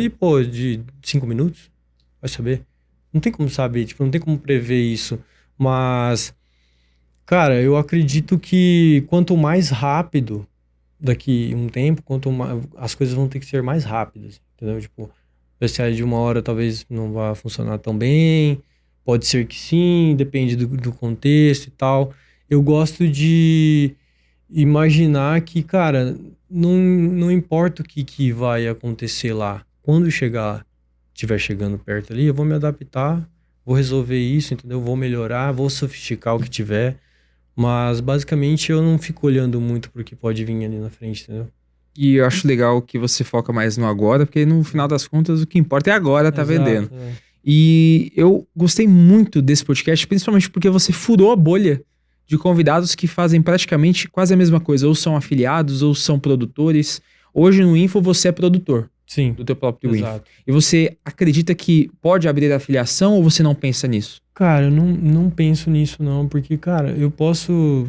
pô, de 5 minutos. Vai saber? Não tem como saber, tipo, não tem como prever isso. Mas, cara, eu acredito que quanto mais rápido daqui um tempo, quanto mais, as coisas vão ter que ser mais rápidas, entendeu? Tipo, VSL de 1 hora talvez não vá funcionar tão bem, pode ser que sim, depende do contexto e tal. Eu gosto de imaginar que, cara, não importa o que vai acontecer lá, quando estiver chegando perto ali, eu vou me adaptar, vou resolver isso, entendeu? Vou melhorar, vou sofisticar o que tiver. Mas basicamente eu não fico olhando muito pro que pode vir ali na frente, entendeu? E eu acho legal que você foca mais no agora, porque no final das contas o que importa é agora tá vendendo. Exato, é. E eu gostei muito desse podcast, principalmente porque você furou a bolha de convidados que fazem praticamente quase a mesma coisa, ou são afiliados, ou são produtores. Hoje no Info você é produtor Sim, do teu próprio Info. exato. E você acredita que pode abrir a afiliação ou você não pensa nisso? Cara, eu não penso nisso não, porque, cara, eu posso...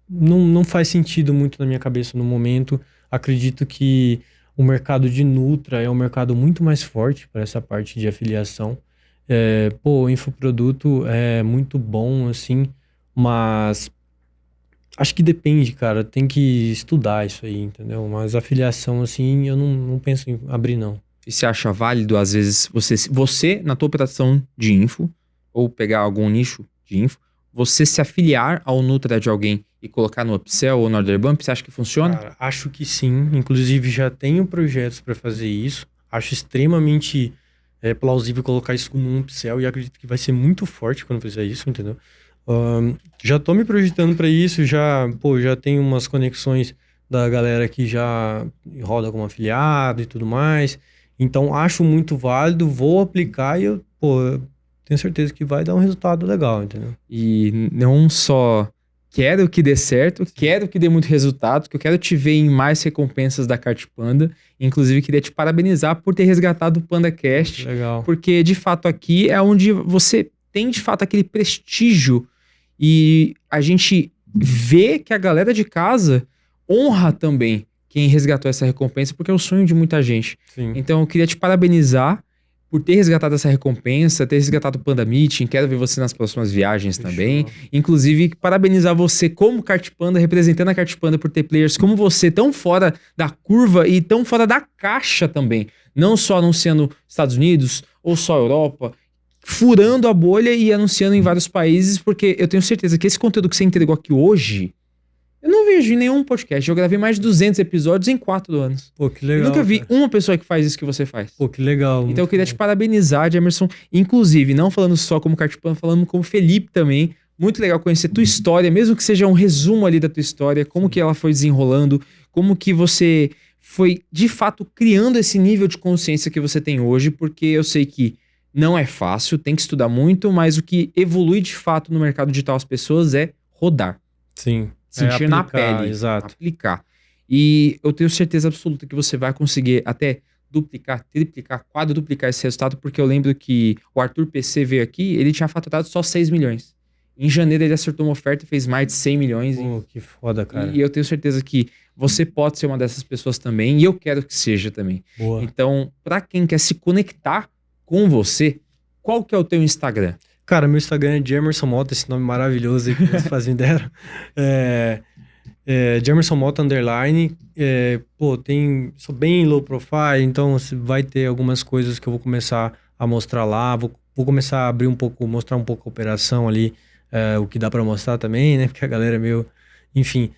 Não faz sentido muito na minha cabeça no momento. Acredito que o mercado de Nutra é um mercado muito mais forte para essa parte de afiliação. Pô, o infoproduto é muito bom, assim, mas acho que depende, cara. Tem que estudar isso aí, entendeu? Mas afiliação, assim, eu não penso em abrir, não. E você acha válido, às vezes, você na tua operação de info, ou pegar algum nicho de info, você se afiliar ao Nutra de alguém e colocar no Upsell ou no Order Bump, você acha que funciona? Cara, acho que sim. Inclusive, já tenho projetos para fazer isso. Acho extremamente plausível colocar isso num upsell e acredito que vai ser muito forte quando fizer isso, entendeu? Já tô me projetando para isso, já tenho umas conexões da galera que já roda como afiliado e tudo mais. Então, acho muito válido, vou aplicar e eu tenho certeza que vai dar um resultado legal, entendeu? E não só quero que dê certo, quero que dê muito resultado, que eu quero te ver em mais recompensas da Kart Panda. Inclusive, queria te parabenizar por ter resgatado o PandaCast, Legal. porque, de fato, aqui é onde você tem, de fato, aquele prestígio e a gente vê que a galera de casa honra também quem resgatou essa recompensa, porque é o sonho de muita gente. Sim. Então, eu queria te parabenizar por ter resgatado essa recompensa, ter resgatado o Panda Meeting. Quero ver você nas próximas viagens também. Inclusive, parabenizar você como Kart Panda, representando a Kart Panda, por ter players como você, tão fora da curva e tão fora da caixa também. Não só anunciando Estados Unidos ou só Europa, furando a bolha e anunciando em vários países, porque eu tenho certeza que esse conteúdo que você entregou aqui hoje, eu não vejo em nenhum podcast. Eu gravei mais de 200 episódios em 4 anos. Pô, que legal. Eu nunca vi cara. uma pessoa que faz isso que você faz. Pô, que legal. Então eu queria te parabenizar, Jamerson. Inclusive, não falando só como Kart Panda, falando como Felipe também. Muito legal conhecer tua história, mesmo que seja um resumo ali da tua história, como que ela foi desenrolando, como que você foi, de fato, criando esse nível de consciência que você tem hoje, porque eu sei que não é fácil, tem que estudar muito, mas o que evolui de fato no mercado digital as pessoas é rodar. Sim. Sentir na pele. Exato. Aplicar. E eu tenho certeza absoluta que você vai conseguir até duplicar, triplicar, quadruplicar esse resultado, porque eu lembro que o Arthur PC veio aqui, ele tinha faturado só 6 milhões. Em janeiro ele acertou uma oferta e fez mais de 100 milhões. Pô, que foda, cara. E eu tenho certeza que você pode ser uma dessas pessoas também, e eu quero que seja também. Boa. Então, pra quem quer se conectar com você, qual que é o teu Instagram? Cara, meu Instagram é Jamerson Mota, esse nome maravilhoso aí que vocês fazem deram. Jamerson Mota _. Sou bem low profile, então vai ter algumas coisas que eu vou começar a mostrar lá. Vou começar a abrir um pouco, mostrar um pouco a operação ali, o que dá pra mostrar também, né? Porque a galera é meio... Enfim,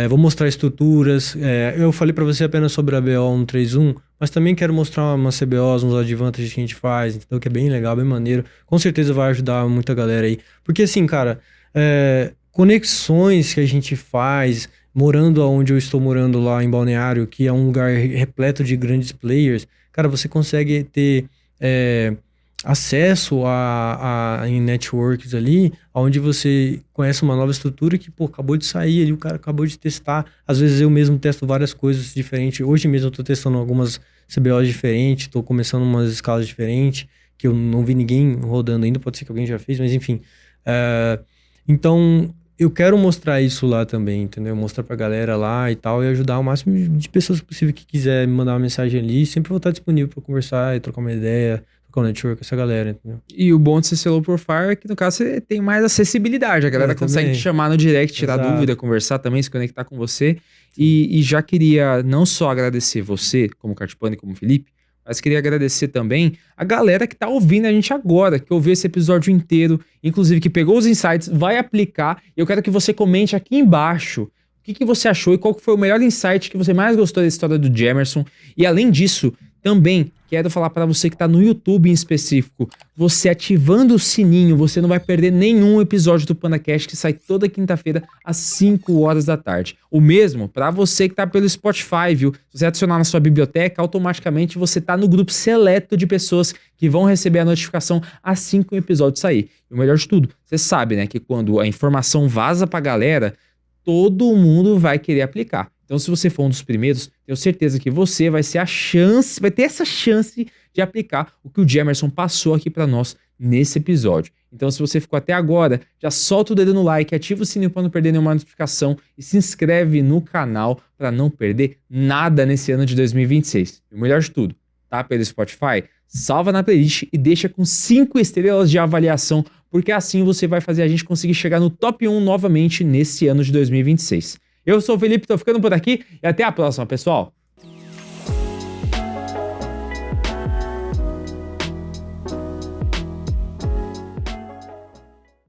vou mostrar estruturas. Eu falei pra você apenas sobre a BO 131, mas também quero mostrar umas CBOs, uns advantages que a gente faz, entendeu? Que é bem legal, bem maneiro. Com certeza vai ajudar muita galera aí. Porque assim, cara, conexões que a gente faz, morando onde eu estou morando lá em Balneário, que é um lugar repleto de grandes players, cara, você consegue ter acesso em networks ali, onde você conhece uma nova estrutura que, pô, acabou de sair ali, o cara acabou de testar. Às vezes eu mesmo testo várias coisas diferentes. Hoje mesmo eu tô testando algumas CBOs diferentes, tô começando umas escalas diferentes, que eu não vi ninguém rodando ainda, pode ser que alguém já fez, mas enfim. Então, eu quero mostrar isso lá também, entendeu? Mostrar pra galera lá e tal, e ajudar o máximo de pessoas possível que quiser me mandar uma mensagem ali. Sempre vou estar disponível pra conversar e trocar uma ideia, trocar um network com essa galera, entendeu? E o bom de ser low profile é que, no caso, você tem mais acessibilidade. A galera consegue te chamar no direct, tirar dúvida, conversar também, se conectar com você. E já queria não só agradecer você, como Kart Panda e como Felipe, mas queria agradecer também a galera que tá ouvindo a gente agora, que ouviu esse episódio inteiro, inclusive que pegou os insights, vai aplicar. Eu quero que você comente aqui embaixo o que você achou e qual foi o melhor insight que você mais gostou da história do Jamerson. E além disso, também quero falar para você que tá no YouTube em específico, você ativando o sininho, você não vai perder nenhum episódio do PandaCast que sai toda quinta-feira às 5 horas da tarde. O mesmo para você que tá pelo Spotify, viu? Se você adicionar na sua biblioteca, automaticamente você tá no grupo seleto de pessoas que vão receber a notificação assim que o episódio sair. E o melhor de tudo, você sabe, né, que quando a informação vaza pra galera, todo mundo vai querer aplicar. Então, se você for um dos primeiros, tenho certeza que você vai ter essa chance de aplicar o que o Jamerson passou aqui para nós nesse episódio. Então, se você ficou até agora, já solta o dedo no like, ativa o sininho para não perder nenhuma notificação e se inscreve no canal para não perder nada nesse ano de 2026. E o melhor de tudo, tá pelo Spotify? Salva na playlist e deixa com 5 estrelas de avaliação, porque assim você vai fazer a gente conseguir chegar no top 1 novamente nesse ano de 2026. Eu sou o Felipe, tô ficando por aqui e até a próxima, pessoal!